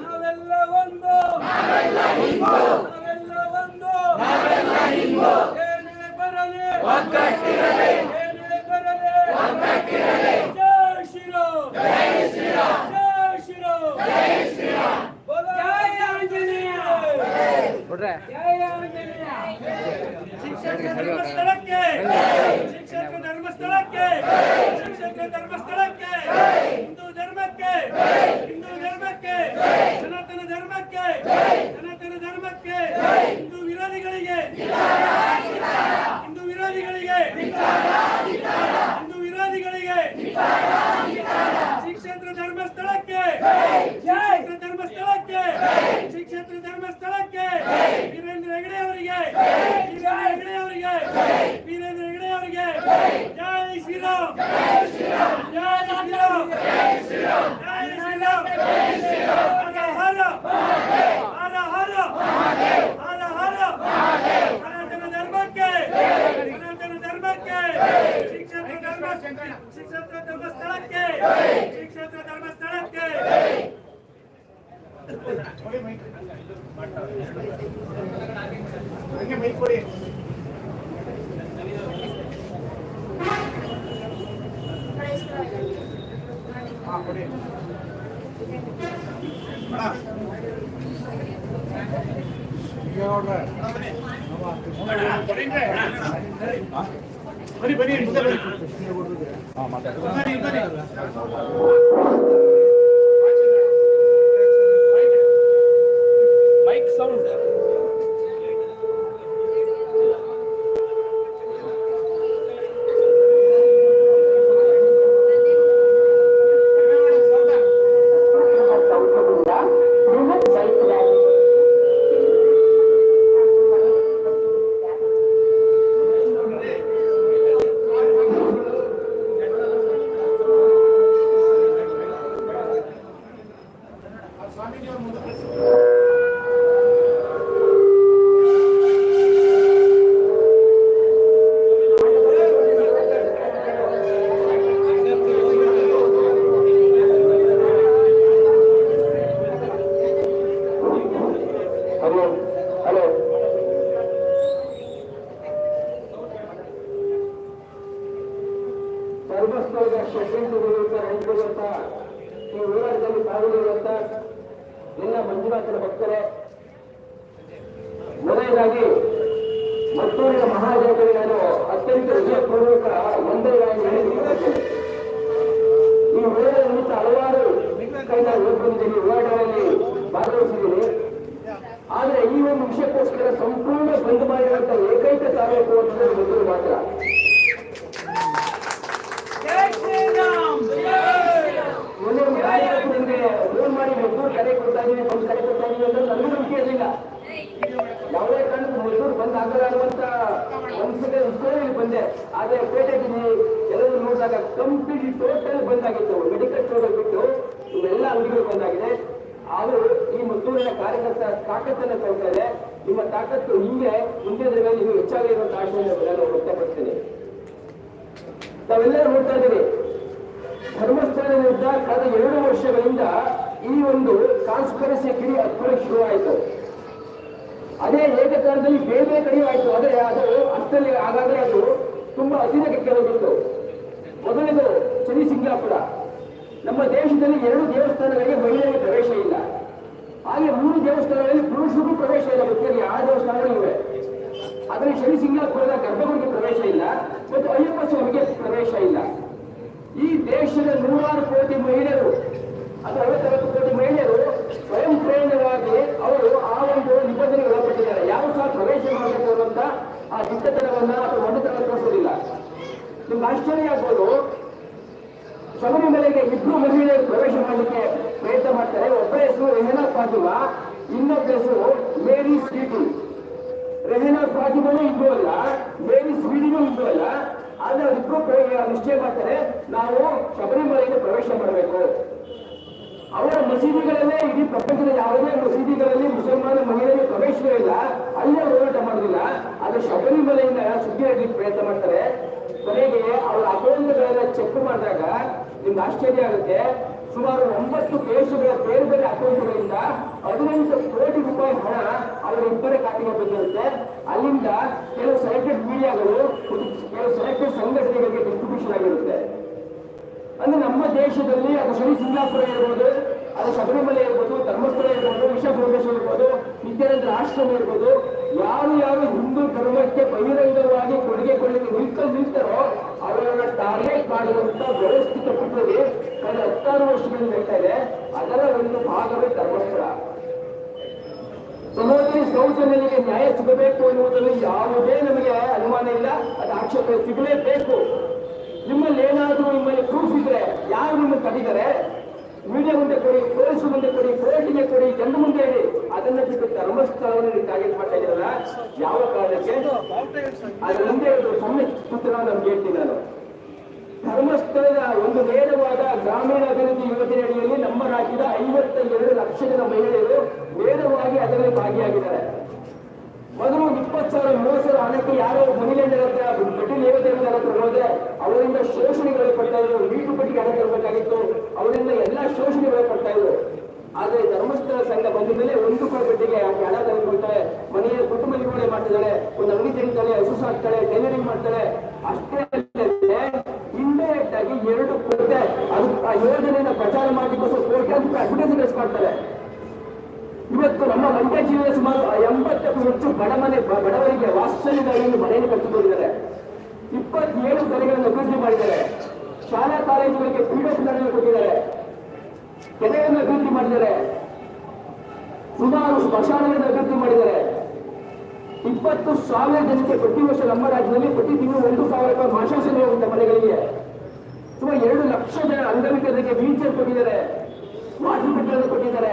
ನಾವೆಲ್ಲ ಒಂದು, ಏನೇ ಬರಲಿ ಏನೇ ಬರಲಿ, ಜೈ ಶ್ರೀರಾಮ್, ಜೈ ಶ್ರೀರಾಮ್, ಜೈ ಶ್ರೀರಾಮ್, ಜೈ ಶ್ರೀರಾಮ್, ಜೈ ಆಂಜನೇಯ, ಜೈ ಆಂಜನೇಯ. ಶಿಕ್ಷಕ ಧರ್ಮಸ್ಥಳಕ್ಕೆ, ಶಿಕ್ಷಕ ಧರ್ಮಸ್ಥಳಕ್ಕೆ, ಶಿಕ್ಷಕ ಧರ್ಮಸ್ಥಳಕ್ಕೆ, ಹಿಂದೂ ಧರ್ಮಕ್ಕೆ, ಹಿಂದೂ ಧರ್ಮಕ್ಕೆ, ಸನಾತನ ಧರ್ಮಕ್ಕೆ, ಸನಾತನ ಧರ್ಮಕ್ಕೆ, ಹಿಂದೂ ವಿರೋಧಿಗಳಿಗೆ, ಹಿಂದೂ ವಿರೋಧಿಗಳಿಗೆ, ಹಿಂದೂ ವಿರೋಧಿಗಳಿಗೆ, ಶಿಕ್ಷಕ ಧರ್ಮಸ್ಥಳಕ್ಕೆ, ಶಿಕ್ಷಕ ಧರ್ಮಸ್ಥಳಕ್ಕೆ, ಶಿಕ್ಷಕ ಧರ್ಮಸ್ಥಳಕ್ಕೆ, ವೀರೇಂದ್ರ ಹೆಗಡೆ ಅವರಿಗೆ, ವೀರೇಂದ್ರ ಹೆಗಡೆ ಅವರಿಗೆ, ವೀರೇಂದ್ರ ಹೆಗಡೆ ಅವರಿಗೆ, ಜೈ ಶ್ರೀರಾಮ್, ಜೈ ಶ್ರೀರಾಮ್, ಜೈ ಶ್ರೀರಾಮ್, ಜೈ ಶ್ರೀರಾಮ್, ಜೈ ಶ್ರೀರಾಮ್, ಜೈ ಶ್ರೀರಾಮ್. ಹರ ಹರ ಹರ ಹರ ಹರ ಹರ. ಸನಾತನ ಧರ್ಮಕ್ಕೆ, ಸನಾತನ ಧರ್ಮಕ್ಕೆ, ಶಿಕ್ಷಕ ಧರ್ಮಸ್ಥಳಕ್ಕೆ, ಶಿಕ್ಷಕ ಧರ್ಮಸ್ಥಳಕ್ಕೆ. ಹಂಗೆ ಮೈಕ್ ಕೊಡಿ. ಕೊಡಿ ಅಣ್ಣ. ಮೈಕ್ ಸೌಂಡ್ ಧರ್ಮಸ್ಥಳದ ಷಡ್ಯಂತ್ರಗಳಿಂದ ರೈತರುವಂತ ಈ ಹೋರಾಟದಲ್ಲಿ ಪಾಲ್ಗೊಂಡಿರುವಂತ ಎಲ್ಲ ಮಂಜುನಾಥನ ಭಕ್ತರೇ, ಮೊದಲನೇದಾಗಿ ಮತ್ತೂರಿನ ಮಹಾಜನತೆಗೆ ನಾನು ಅತ್ಯಂತ ಹೃದಯಪೂರ್ವಕ ವಂದನೆಗಳನ್ನು ಹೇಳಿದ್ದೇನೆ. ಈ ಹೋರಾಟ ನಿಮಿತ್ತ ಹಲವಾರು ಕೈನ ಓದ್ಬಂದಿದ್ದೀನಿ, ಹೋರಾಟಗಳಲ್ಲಿ ಭಾಗವಹಿಸಿದ್ದೀನಿ. ಆದರೆ ಈ ಒಂದು ವಿಷಯಕ್ಕೋಸ್ಕರ ಸಂಪೂರ್ಣ ಬಂದ್ ಮಾಡಿರುವಂತಹ ಏಕೈಕ ತಾಲೂಕು ಅಂತಂದ್ರೆ ಮದ್ದೂರು ಮಾತ್ರ. ಒಂದೊಂದು ಕಾರ್ಯಕ್ಕೂ ನಿಮಗೆ ಫೋನ್ ಮಾಡಿ ಮದ್ದೂರು ಕರೆ ಕೊಡ್ತಾ ಇದೀವಿ, ಬಂದು ಕರೆ ಕೊಡ್ತಾ ಇದೀವಿ ಅಂತ ನನಗೂ ನಂಬಿಕೆ ಇರಲಿಲ್ಲ. ಯಾವುದೇ ಕಾರಣಕ್ಕೂ ಮದ್ದೂರು ಬಂದ್ ಆಗಲ್ಲ ಅನ್ನುವಂತ ಮನಸ್ಸಿಗೆ ಇಲ್ಲಿ ಬಂದೆ. ಆದ್ರೆ ಪೇಟೆಗಿನಿ ಎಲ್ಲರೂ ನೋಡಿದಾಗ ಕಂಪ್ಲೀಟ್ಲಿ ಟೋಟಲ್ ಬಂದಾಗಿತ್ತು. ಮೆಡಿಕಲ್ ಸ್ಟೋರ್ ಬಿಟ್ಟು ಇವೆಲ್ಲ ಅಂಗಡಿಗಳು ಬಂದಾಗಿದೆ. ಆದರೂ ಈ ಮದ್ದೂರಿನ ಕಾರ್ಯಕರ್ತ ತಾಕತ್ತನ್ನು ಕೊಡ್ತಾರೆ. ನಿಮ್ಮ ತಾಕತ್ತು ಹಿಂಗೆ ಮುಂದಿನ ದಿನಗಳಲ್ಲಿ ನೀವು ಹೆಚ್ಚಾಗಿ ಇರುವಂತ ಆಶೆಯನ್ನು ನಾನು ವ್ಯಕ್ತಪಡಿಸ್ತೀನಿ. ನಾವೆಲ್ಲರೂ ನೋಡ್ತಾ ಇದ್ದೀವಿ, ಧರ್ಮಸ್ಥಳದ ವಿರುದ್ಧ ಕಳೆದ 2 ವರ್ಷಗಳಿಂದ ಈ ಒಂದು ಕಾನ್ಸ್ಪಿರಸಿ ಕಿಡಿ ಹತ್ತಕ್ಕೆ ಶುರುವಾಯಿತು. ಅದೇ ಏಕಕಾಲದಲ್ಲಿ ಬೇರೆ ಬೇರೆ ಕಡೆಯೂ ಆಯಿತು. ಆದರೆ ಅದು ಅಷ್ಟರಲ್ಲಿ ಆಗಾಗಲೇ ಅದು ತುಂಬಾ ಅತಿರೇಕ ಕೆಲವಿತ್ತು. ಮೊದಲನೇದು ಶನಿ ಸಿಂಗಾಪುರ. ನಮ್ಮ ದೇಶದಲ್ಲಿ 2 ದೇವಸ್ಥಾನಗಳಿಗೆ ಮಹಿಳೆಯರಿಗೆ ಪ್ರವೇಶ ಇಲ್ಲ. ಹಾಗೆ 3 ದೇವಸ್ಥಾನಗಳಲ್ಲಿ ಪುರುಷರಿಗೂ ಪ್ರವೇಶ ಇಲ್ಲ. ಗೊತ್ತಿರಲಿ ಆ ದೇವಸ್ಥಾನಗಳು ಇವೆ. ಆದರೆ ಶನಿ ಸಿಂಗಾಪುರದ ಗರ್ಭಗುಡಿಗೆ ಪ್ರವೇಶ ಇಲ್ಲ ಮತ್ತು ಅಯ್ಯಪ್ಪ ಸ್ವಾಮಿಗೆ ಪ್ರವೇಶ ಇಲ್ಲ. ಈ ದೇಶದ 100 ಕೋಟಿ ಮಹಿಳೆಯರು ಅಥವಾ 50 ಕೋಟಿ ಮಹಿಳೆಯರು ಸ್ವಯಂ ಪ್ರೇರಣೆಯಾಗಿ ಅವರು ಆ ಒಂದು ನಿಬಂಧನೆಗೆ ಒಳಪಟ್ಟಿದ್ದಾರೆ. ಯಾರು ಸಹ ಪ್ರವೇಶ ಮಾಡಬೇಕು ಅನ್ನುವಂತ ಆ ದಿಟ್ಟತನವನ್ನ ಅಥವಾ ಮೊಂಡತನ ತೋರಿಸೋದಿಲ್ಲ. ನಿಮ್ಗೆ ಆಶ್ಚರ್ಯ ಆಗ್ಬೋದು, ಶಬರಿಮಲೆಗೆ 2 ಮಹಿಳೆಯರು ಪ್ರವೇಶ ಮಾಡಲಿಕ್ಕೆ ಪ್ರಯತ್ನ ಮಾಡ್ತಾರೆ. ಒಬ್ಬರ ಹೆಸರು ರೆಹನಾ ಫಾತಿಮಾ, ಇನ್ನೊಬ್ಬರ ಹೆಸರು ಮೇರಿ ಸ್ವೀಟಿ. ರೆಹನಾ ಫಾತಿಮನೂ ಹಿಂದೂ ಅಲ್ಲ, ಮೇರಿ ಸ್ವೀಟಿನೂ ಹಿಂದೂ ಅಲ್ಲ. ಆದ್ರೆ ಅವರಿಬ್ಬರು ನಿಶ್ಚಯ ಮಾಡ್ತಾರೆ, ನಾವು ಶಬರಿಮಲೆಗೆ ಪ್ರವೇಶ ಮಾಡಬೇಕು. ಅವರ ಮಸೀದಿಗಳಲ್ಲೇ ಇಡೀ ಪ್ರಪಂಚದ ಯಾವುದೇ ಮಸೀದಿಗಳಲ್ಲಿ ಮುಸಲ್ಮಾನ ಮಹಿಳೆಯರಿಗೆ ಪ್ರವೇಶವೇ ಇಲ್ಲ, ಅಲ್ಲೇ ಹೋರಾಟ ಮಾಡೋದಿಲ್ಲ. ಆದ್ರೆ ಶಬರಿಮಲೆಯಿಂದ ಸುದ್ದಿ ಹಾಕಲಿಕ್ಕೆ ಪ್ರಯತ್ನ ಮಾಡ್ತಾರೆ. ಕೊನೆಗೆ ಅವರ ಅಕೌಂಟ್ಗಳೆಲ್ಲ ಚೆಕ್ ಮಾಡಿದಾಗ ನಿಮ್ಗೆ ಆಶ್ಚರ್ಯ ಆಗುತ್ತೆ. ಸುಮಾರು 9 ದೇಶಗಳ ಬೇರೆ ಬೇರೆ ಅಕೌಂಟ್ಗಳಿಂದ 18 ಕೋಟಿ ರೂಪಾಯಿ ಹಣ ಅವರಿಬ್ಬರ ಖಾತೆಗೆ ಬಂದಿರುತ್ತೆ. ಅಲ್ಲಿಂದ ಕೆಲವು ಸೆಲೆಕ್ಟೆಡ್ ಮೀಡಿಯಾಗಳು, ಕೆಲವು ಸೆಲೆಕ್ಟೆಡ್ ಸಂಘಟನೆಗಳಿಗೆ ಡಿಸ್ಟ್ರಿಬ್ಯೂಷನ್ ಆಗಿರುತ್ತೆ. ಅಂದ್ರೆ ನಮ್ಮ ದೇಶದಲ್ಲಿ ಅದು ಶನಿ ಸಿಂಗಾಪುರ ಇರ್ಬೋದು, ಅದು ಶಬರಿಮಲೆ ಇರ್ಬೋದು, ಧರ್ಮಸ್ಥಳ ಇರ್ಬೋದು, ವಿಶ್ವ ಫೌಂಡೇಶನ್ ಇರ್ಬೋದು, ನಿತ್ಯಾನಂದ ಆಶ್ರಮ ಇರ್ಬೋದು, ಯಾರು ಹಿಂದೂ ಧರ್ಮಕ್ಕೆ ಬಹಿರಂಗವಾಗಿ ಕೊಡುಗೆ ಕೊಡಲಿಕ್ಕೆ ನಿಲ್ತಾರೋ ಅವರನ್ನ ಟಾರ್ಗೆಟ್ ಮಾಡಿರುವಂತ ವ್ಯವಸ್ಥಿತ ಪುಟದಲ್ಲಿ ಕಳೆದ 16 ವರ್ಷಗಳಿಂದ ನಡೀತಾ ಇದೆ. ಅದರ ಒಂದು ಭಾಗವೇ ಧರ್ಮಸ್ಥಳ. ಸಹೋದರಿ ಸೌಜನ್ಯನಿಗೆ ನ್ಯಾಯ ಸಿಗಬೇಕು ಎನ್ನುವುದರಲ್ಲಿ ಯಾವುದೇ ನಮಗೆ ಅನುಮಾನ ಇಲ್ಲ, ಅದು ಆಕ್ಷೇಪ ಸಿಗಲೇಬೇಕು. ನಿಮ್ಮಲ್ಲಿ ಪ್ರೂಫ್ ಇದ್ರೆ ಯಾರು ನಿಮ್ಮನ್ನು ತಡೆದರೆ ಮೀಡಿಯಾ ಮುಂದೆ ಕೊಡಿ, ಪೊಲೀಸ್ ಮುಂದೆ ಕೊಡಿ, ಕೋರ್ಟಿಗೆ ಕೊಡಿ, ಜನರ ಮುಂದೆ ಇಡಿ. ಅದನ್ನ ಬಿಟ್ಟು ಧರ್ಮಸ್ಥಳವನ್ನು ನೀವು ಟಾರ್ಗೆಟ್ ಮಾಡ್ತಾ ಇದ್ದೀರಲ್ಲ, ಯಾವ ಕಾರಣಕ್ಕೆ? ಅದ್ರ ಮುಂದೆ ಸಣ್ಣ ಪುತ್ರ ನಮ್ಗೆ ಹೇಳ್ತೀನಿ ನಾನು. ಧರ್ಮಸ್ಥಳದ ಒಂದು ನೇರವಾದ ಗ್ರಾಮೀಣ ಅಭಿವೃದ್ಧಿ ಯೋಜನೆ ಅಡಿಯಲ್ಲಿ ನಮ್ಮ ರಾಜ್ಯದ 52 ಲಕ್ಷ ಜನ ಮಹಿಳೆಯರು ನೇರವಾಗಿ ಅದರಲ್ಲಿ ಭಾಗಿಯಾಗಿದ್ದಾರೆ. ಮೊದಲು 20,000-30,000 ಹಣಕ್ಕೆ ಯಾರೋ ಮಹಿಳೆಯರ ಹತ್ರ ಬಡ್ಡಿ ಲೇವದೇವರ ಹತ್ರ ಹೋದ್ರೆ ಅವರಿಂದ ಶೋಷಣೆಗಳು ಪಡ್ತಾ ಇದ್ರು. ವೀಟು ಪಟ್ಟಿಗೆ ಹಣ ತರಬೇಕಾಗಿತ್ತು, ಅವರಿಂದ ಎಲ್ಲಾ ಶೋಷಣೆಗಳು ಪಡ್ತಾ ಇದ್ರು. ಆದ್ರೆ ಧರ್ಮಸ್ಥಳ ಸಂಘ ಬಂದ ಮೇಲೆ 1 ರೂಪಾಯಿ ಬಡ್ಡಿಗೆ ಹಣ ತೆಗೆದುಕೊಳ್ತಾಳೆ, ಮನೆಯ ಕುಟುಂಬ ನಿರ್ವಹಣೆ ಮಾಡ್ತಿದ್ದಾಳೆ, ಒಂದು ಅಂಗಡಿ ತೆಗಿತಾಳೆ, ಹಸು ಸಾಕ್ತಾಳೆ, ಟೈಲರಿಂಗ್ ಮಾಡ್ತಾಳೆ. ಅಷ್ಟೇ ಇಂಡೈರೆಕ್ಟ್ ಆಗಿ 2 ಕೋಟಿ ಅದು ಆ ಯೋಜನೆಯನ್ನು ಪ್ರಚಾರ ಮಾಡಲಿಕ್ಕೋಸ್ಕರ ಕೋಟಿ ಅಂತ ಅಡ್ವರ್ಟೈಸ್ಮೆಂಟ್ ಮಾಡ್ತಾರೆ. ಇವತ್ತು ನಮ್ಮ ಮಂಡ್ಯ ಜಿಲ್ಲೆಯ ಸುಮಾರು 80ಕ್ಕೂ ಹೆಚ್ಚು ಬಡವರಿಗೆ ವಾತ್ಸಲ್ಯಗಳನ್ನು ಮನೆಯನ್ನು ಕಟ್ಟಿಕೊಂಡಿದ್ದಾರೆ. 27 ಕೆರೆಗಳನ್ನು ಅಭಿವೃದ್ಧಿ ಮಾಡಿದ್ದಾರೆ. ಶಾಲಾ ಕಾಲೇಜುಗಳಿಗೆ ಕ್ರೀಡಾಂಗಣಗಳನ್ನು ಕೊಟ್ಟಿದ್ದಾರೆ. ಕೆರೆಗಳನ್ನು ಅಭಿವೃದ್ಧಿ ಮಾಡಿದ್ದಾರೆ. ಸುಮಾರು ಸ್ಮಶಾನಗಳನ್ನು ಅಭಿವೃದ್ಧಿ ಮಾಡಿದ್ದಾರೆ. 20,000 ಜನಕ್ಕೆ ಪ್ರತಿ ವರ್ಷ ನಮ್ಮ ರಾಜ್ಯದಲ್ಲಿ ಪ್ರತಿ ತಿಂಗಳು 1,000 ರೂಪಾಯಿ ಮಾಶಾಸನ ಹೋಗುತ್ತೆ ಮನೆಗಳಿಗೆ. ಸುಮಾರು 2 ಲಕ್ಷ ಜನ ಅಂಗವಿಕಲರಿಗೆ ವೀಲ್ಚೇರ್ ಕೊಟ್ಟಿದ್ದಾರೆ, ವಾಟರ್ ಬಾಟಲ್ ಕೊಟ್ಟಿದ್ದಾರೆ.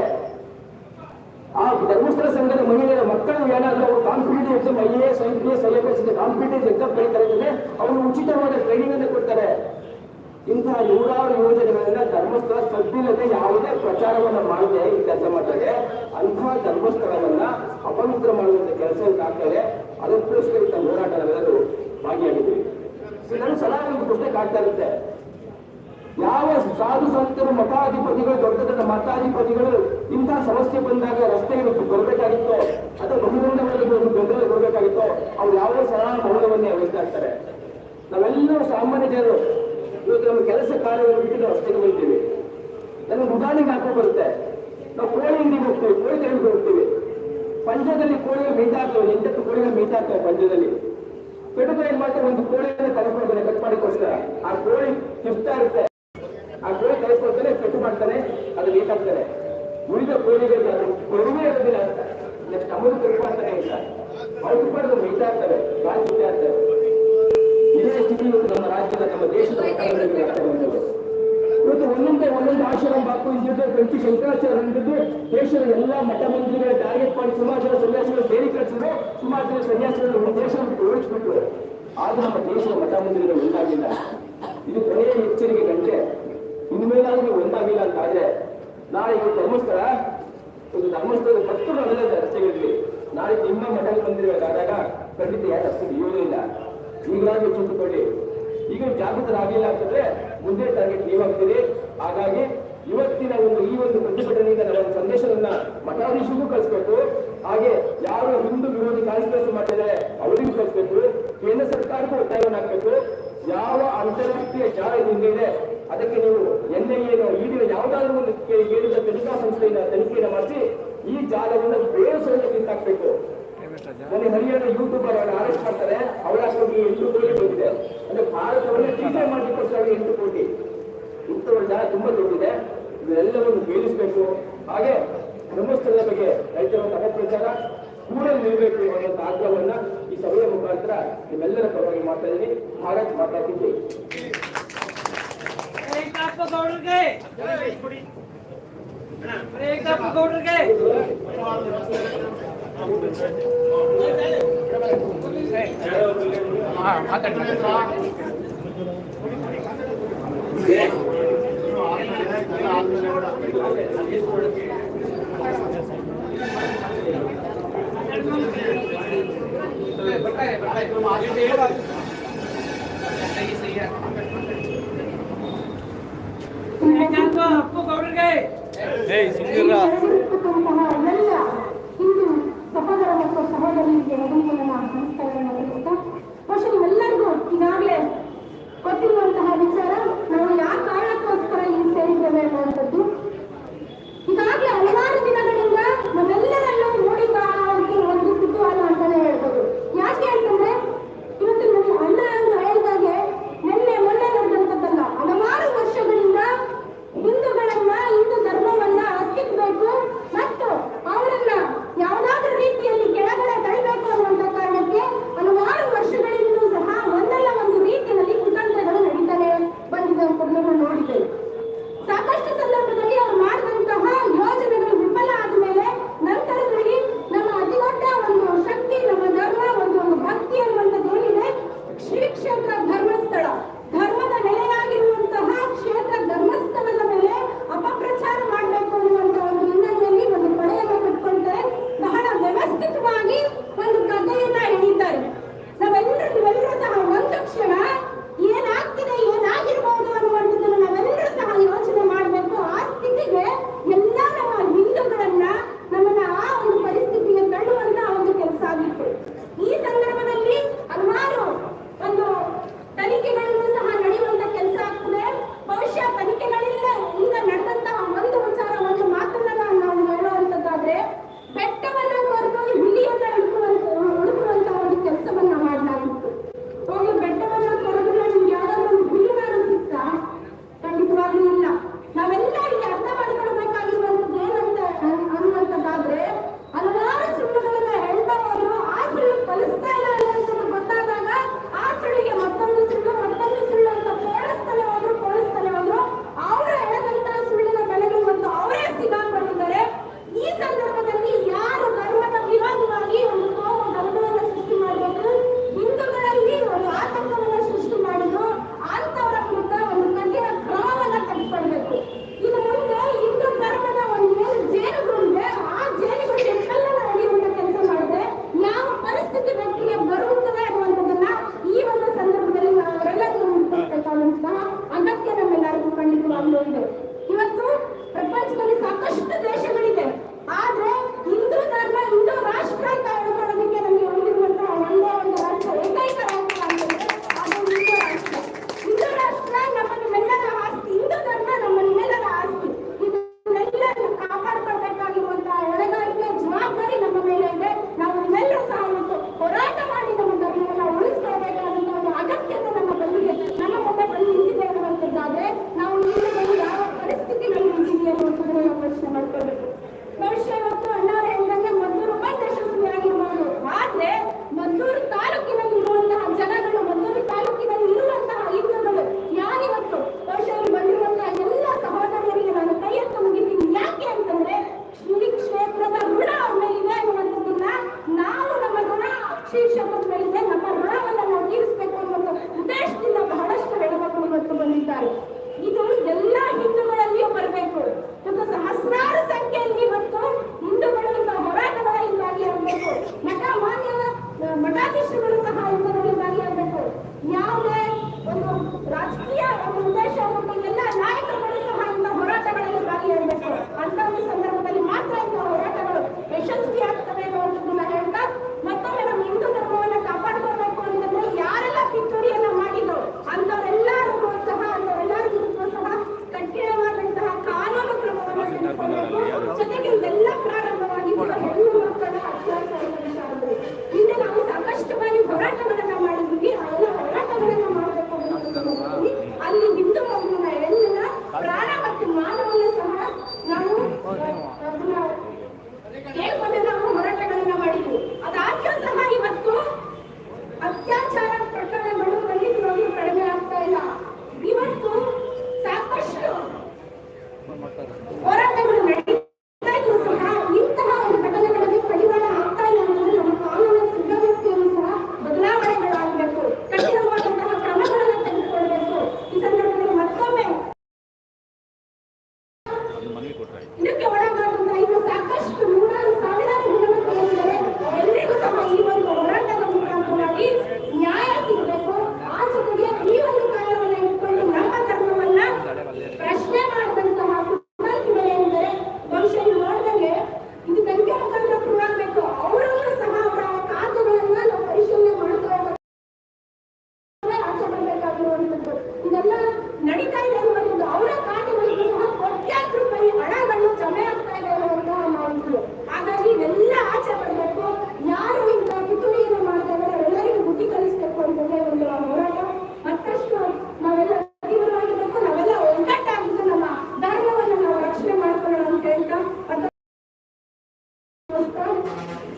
ಆ ಧರ್ಮಸ್ಥಳ ಸಂಘದ ಮಹಿಳೆಯರ ಮಕ್ಕಳು ಏನಾದರೂ ಅವರು competitive exam IAS, IPS, IFS competitive exam ಕರೀತಾರೆ ಅಂದರೆ ಅವರು ಉಚಿತವಾದ ಟ್ರೈನಿಂಗ್ ಅನ್ನು ಕೊಡ್ತಾರೆ. ಇಂತಹ ನೂರಾರು ಯೋಜನೆಗಳನ್ನ ಧರ್ಮಸ್ಥಳ ಸದ್ದಿಲ್ಲದೆ ಯಾವುದೇ ಪ್ರಚಾರವನ್ನ ಮಾಡದೆ ಈ ಕೆಲಸ ಮಾಡ್ತಾರೆ. ಅಂತಹ ಧರ್ಮಸ್ಥಳವನ್ನ ಅಪವಿತ್ರ ಮಾಡುವಂತ ಕೆಲಸ ಆಗ್ತಾರೆ. ಅದಕ್ಕೋಸ್ಕರ ಇಂಥ ಹೋರಾಟದಲ್ಲೆಲ್ಲರೂ ಭಾಗಿಯಾಗಿದ್ದೀವಿ. ನನ್ನ ಸಲಹೆ ಒಂದು ಪುಸ್ತಕ ಆಗ್ತಾ ಇರುತ್ತೆ. ಯಾವ ಸಾಧು ಸಂತರು ಮಠಾಧಿಪತಿಗಳು ದೊಡ್ಡ ದೊಡ್ಡ ಮಠಾಧಿಪತಿಗಳು ಇಂತಹ ಸಮಸ್ಯೆ ಬಂದಾಗ ರಸ್ತೆಗೆ ಬರಬೇಕಾಗಿತ್ತೋ ಅಥವಾ ಬಹುಮಂಡಲಗಳಿಗೆ ಒಂದು ಬೆಂಬಲ ಕೊಡಬೇಕಾಗಿತ್ತೋ ಅವ್ರು ಯಾವುದೇ ಸಲಹಾ ಮೌನವನ್ನೇ ವಹಿಸ್ತಾ ಇರ್ತಾರೆ. ನಾವೆಲ್ಲರೂ ಸಾಮಾನ್ಯ ಜನರು ಇವತ್ತು ನಮ್ಮ ಕೆಲಸ ಕಾರ್ಯವನ್ನು ಬಿಟ್ಟು ನಾವು ರಸ್ತೆಗೆ ಬರ್ತೀವಿ. ನನಗೆ ಉದಾಹರಣೆಗೆ ಹಾಕೊಂಡು ಬರುತ್ತೆ. ನಾವು ಕೋಳಿ ಅಂಗಡಿಗೆ ಹೋಗ್ತೀವಿ, ಕೋಳಿ ತಗೊಂಡು ಹೋಗ್ತೀವಿ. ಪಂಜದಲ್ಲಿ ಕೋಳಿಗಳು ಮೇಯ್ತಾ ಇರ್ತವೆ, 8 ಕೋಳಿಗಳು ಮೇಯ್ತಾ ಇರ್ತವೆ ಪಂಜದಲ್ಲಿ. ಪೆಡುಗ ಏನ್ ಮಾಡ್ತಾರೆ, ಒಂದು ಕೋಳಿಯನ್ನು ಕರೆಸ್ಕೊಳ್ತಾನೆ ಕಟ್ ಮಾಡಿಕೋಸ್ಕರ. ಆ ಕೋಳಿ ತಿರ್ತಾ ಇರುತ್ತೆ. ಆ ಕೋಳಿ ಕರೆಸ್ಕೊಳ್ತಾನೆ, ಕಟ್ಟು ಮಾಡ್ತಾನೆ, ಅದು ಬೇಕಾಗ್ತಾನೆ. ಉಳಿದ ಕೋಳಿಗಳಿಗೆ ಅದು ಕೊಡುವೆ ಇರೋದಿಲ್ಲ ಅಂತ ನೆಕ್ಸ್ಟ್ ಅಮೂರು ಕಟ್ಟು ಮಾಡ್ತಾನೆ ಅಂತ ಅವ್ರು ಪಡೆದು ಮೇಯ್ತಾ ಇರ್ತವೆ, ಗಾಳಿ ಬಿಡ್ತಾ ಇರ್ತವೆ. ಇದೇ ಸ್ಥಿತಿ ಇವತ್ತು ನಮ್ಮ ರಾಜ್ಯದ ನಮ್ಮ ದೇಶದ ಇವತ್ತು ಒಂದೊಂದು ಆಶ್ರಮ ಬಾಕು ಇಂದಿದ್ದು ಗಂಟಿ ಶಂಕರಾಚಾರ್ಯ ಅಂದಿದ್ದು ದೇಶದ ಎಲ್ಲಾ ಮಠ ಮಂದಿರಗಳ ಟಾರ್ಗೆಟ್ ಮಾಡಿ ಸುಮಾರು ಜನ ಸನ್ಯಾಸಿಗಳು ಬೇರೆ ಕಳಿಸಿದ್ರು, ಸುಮಾರು ಜನ ಸನ್ಯಾಸಿಗಳು ದೇಶವನ್ನು ಓಡಿಸ್ಬಿಟ್ರು. ಆದ್ರೂ ನಮ್ಮ ದೇಶದ ಮಠ ಮಂದಿರಗಳು ಒಂದಾಗಿಲ್ಲ. ಇದು ಕೊನೆಯ ಎಚ್ಚರಿಕೆ ಗಂಟೆ. ಇನ್ಮೇಲಾದ್ರೂ ಒಂದಾಗಿಲ್ಲ ಅಂತ ಆದ್ರೆ ನಾಳೆ ಇದು ಧರ್ಮಸ್ಥಳ, ಒಂದು ಧರ್ಮಸ್ಥಳದ ಭಕ್ತರು ಅಲ್ಲದ ರಸ್ತೆಗಳಿರಲಿ. ನಾಳೆ ನಿಮ್ಮ ಮಠ ಮಂದಿರಗಳಾದಾಗ ಖಂಡಿತ ಯಾರು ರಸ್ತೆ ಇರೋದಿಲ್ಲ. ಈಗಲಾಗಿ ಎಚ್ಚೆತ್ತುಕೊಳ್ಳಿ. ಈಗ ಜಾಗೃತರಾಗಲಿಲ್ಲ ಅಂತಂದ್ರೆ ಮುಂದೆ ಟಾರ್ಗೆಟ್ ನೀವಾಗ್ತೀರಿ. ಹಾಗಾಗಿ ಇವತ್ತಿನ ಈ ಒಂದು ಪ್ರತಿಭಟನೆಯಿಂದ ನಾವು ಸಂದೇಶವನ್ನ ಮಠಾಧೀಶರಿಗೂ ಕಳಿಸ್ಬೇಕು. ಹಾಗೆ ಯಾರು ಹಿಂದೂ ವಿರೋಧಿ ಕಾನ್ಸ್ಪಿರಸಿ ಮಾಡ್ತಿದ್ದಾರೆ ಅವರಿಗೂ ಕಳಿಸ್ಬೇಕು. ಕೇಂದ್ರ ಸರ್ಕಾರಕ್ಕೂ ಒತ್ತಾಯವನ್ನು ಹಾಕಬೇಕು. ಯಾವ ಅಂತಾರಾಷ್ಟ್ರೀಯ ಜಾಲ ಇದೆ ಅದಕ್ಕೆ ನೀವು NIA ಈಡಿನ ಯಾವುದಾದ್ರೂ ಒಂದು ಕೇಳಿದ ತನಿಖಾ ಸಂಸ್ಥೆಯಿಂದ ತನಿಖೆಯನ್ನು ಮಾಡಿಸಿ ಈ ಜಾಲವನ್ನು ಬೇರೆ ಸಹಿತ ಕಿತ್ತಾಕ್ಬೇಕು. ಮೊನ್ನೆ ಹರಿಯಾಣ ಯೂಟ್ಯೂಬರ್ ಅವರ ಅರೆಸ್ಟ್ ಮಾಡ್ತಾರೆ. ಅವರ 8 ಕೋಟಿ ಬಂದಿದೆ. ಅಂದ್ರೆ ಭಾರತವನ್ನು ಟೀಕೆ ಮಾಡಲಿಕ್ಕೋಸ್ಕರ 8 ಕೋಟಿ. ಇಂಥವ್ರ ಜಾಲ ತುಂಬಾ ದೊಡ್ಡಿದೆ. ಇದೆಲ್ಲವನ್ನು ಬೇಯಿಸಬೇಕು. ಹಾಗೆ ಧರ್ಮಸ್ಥಳದ ಬಗ್ಗೆ ರೈತರ ಅಪಪ್ರಚಾರ ಕೂಡಲೇ ನಿಲ್ಲಬೇಕು ಅನ್ನುವಂಥ ಆಗ್ರಹವನ್ನ ಈ ಸಭೆಯ ಮುಖಾಂತರ ನಿಮ್ಮೆಲ್ಲರ ಪರವಾಗಿ ಮಾಡ್ತಾ ಇದ್ದೀನಿ. ಹಾಗಾಗಿ ಮಾತಾಡ್ತಿದ್ದೀವಿ. ಹಿಂದೂ ಸಹೋದರ ಮತ್ತು ಸಹೋದರಿಯರಿಗೆ ಮೊದಲಿಗೆ ನಮಸ್ಕಾರಗಳನ್ನು ತಿಳಿಸ್ತಾ, ಬಹುಶಃ ನೀವೆಲ್ಲರಿಗೂ ಈಗಾಗಲೇ ಗೊತ್ತಿರುವಂತಹ ವಿಚಾರ, ನಾವು ಯಾವ ಕಾರಣಕ್ಕೋಸ್ಕರ ಇಲ್ಲಿ ಸೇರಿದ್ದೇವೆ ಅನ್ನುವಂಥದ್ದು. ಈಗಾಗಲೇ ಹಲವಾರು ದಿನಗಳಿಂದ ನಮ್ಮೆಲ್ಲರಲ್ಲೂ ಮೂಡಿ ಬರುವಂತಹ ಒಂದು ಕುತೂಹಲ ಅಂತಾನೆ ಹೇಳ್ಬೋದು. ಯಾಕೆ ಅಂತಂದ್ರೆ ಇವತ್ತು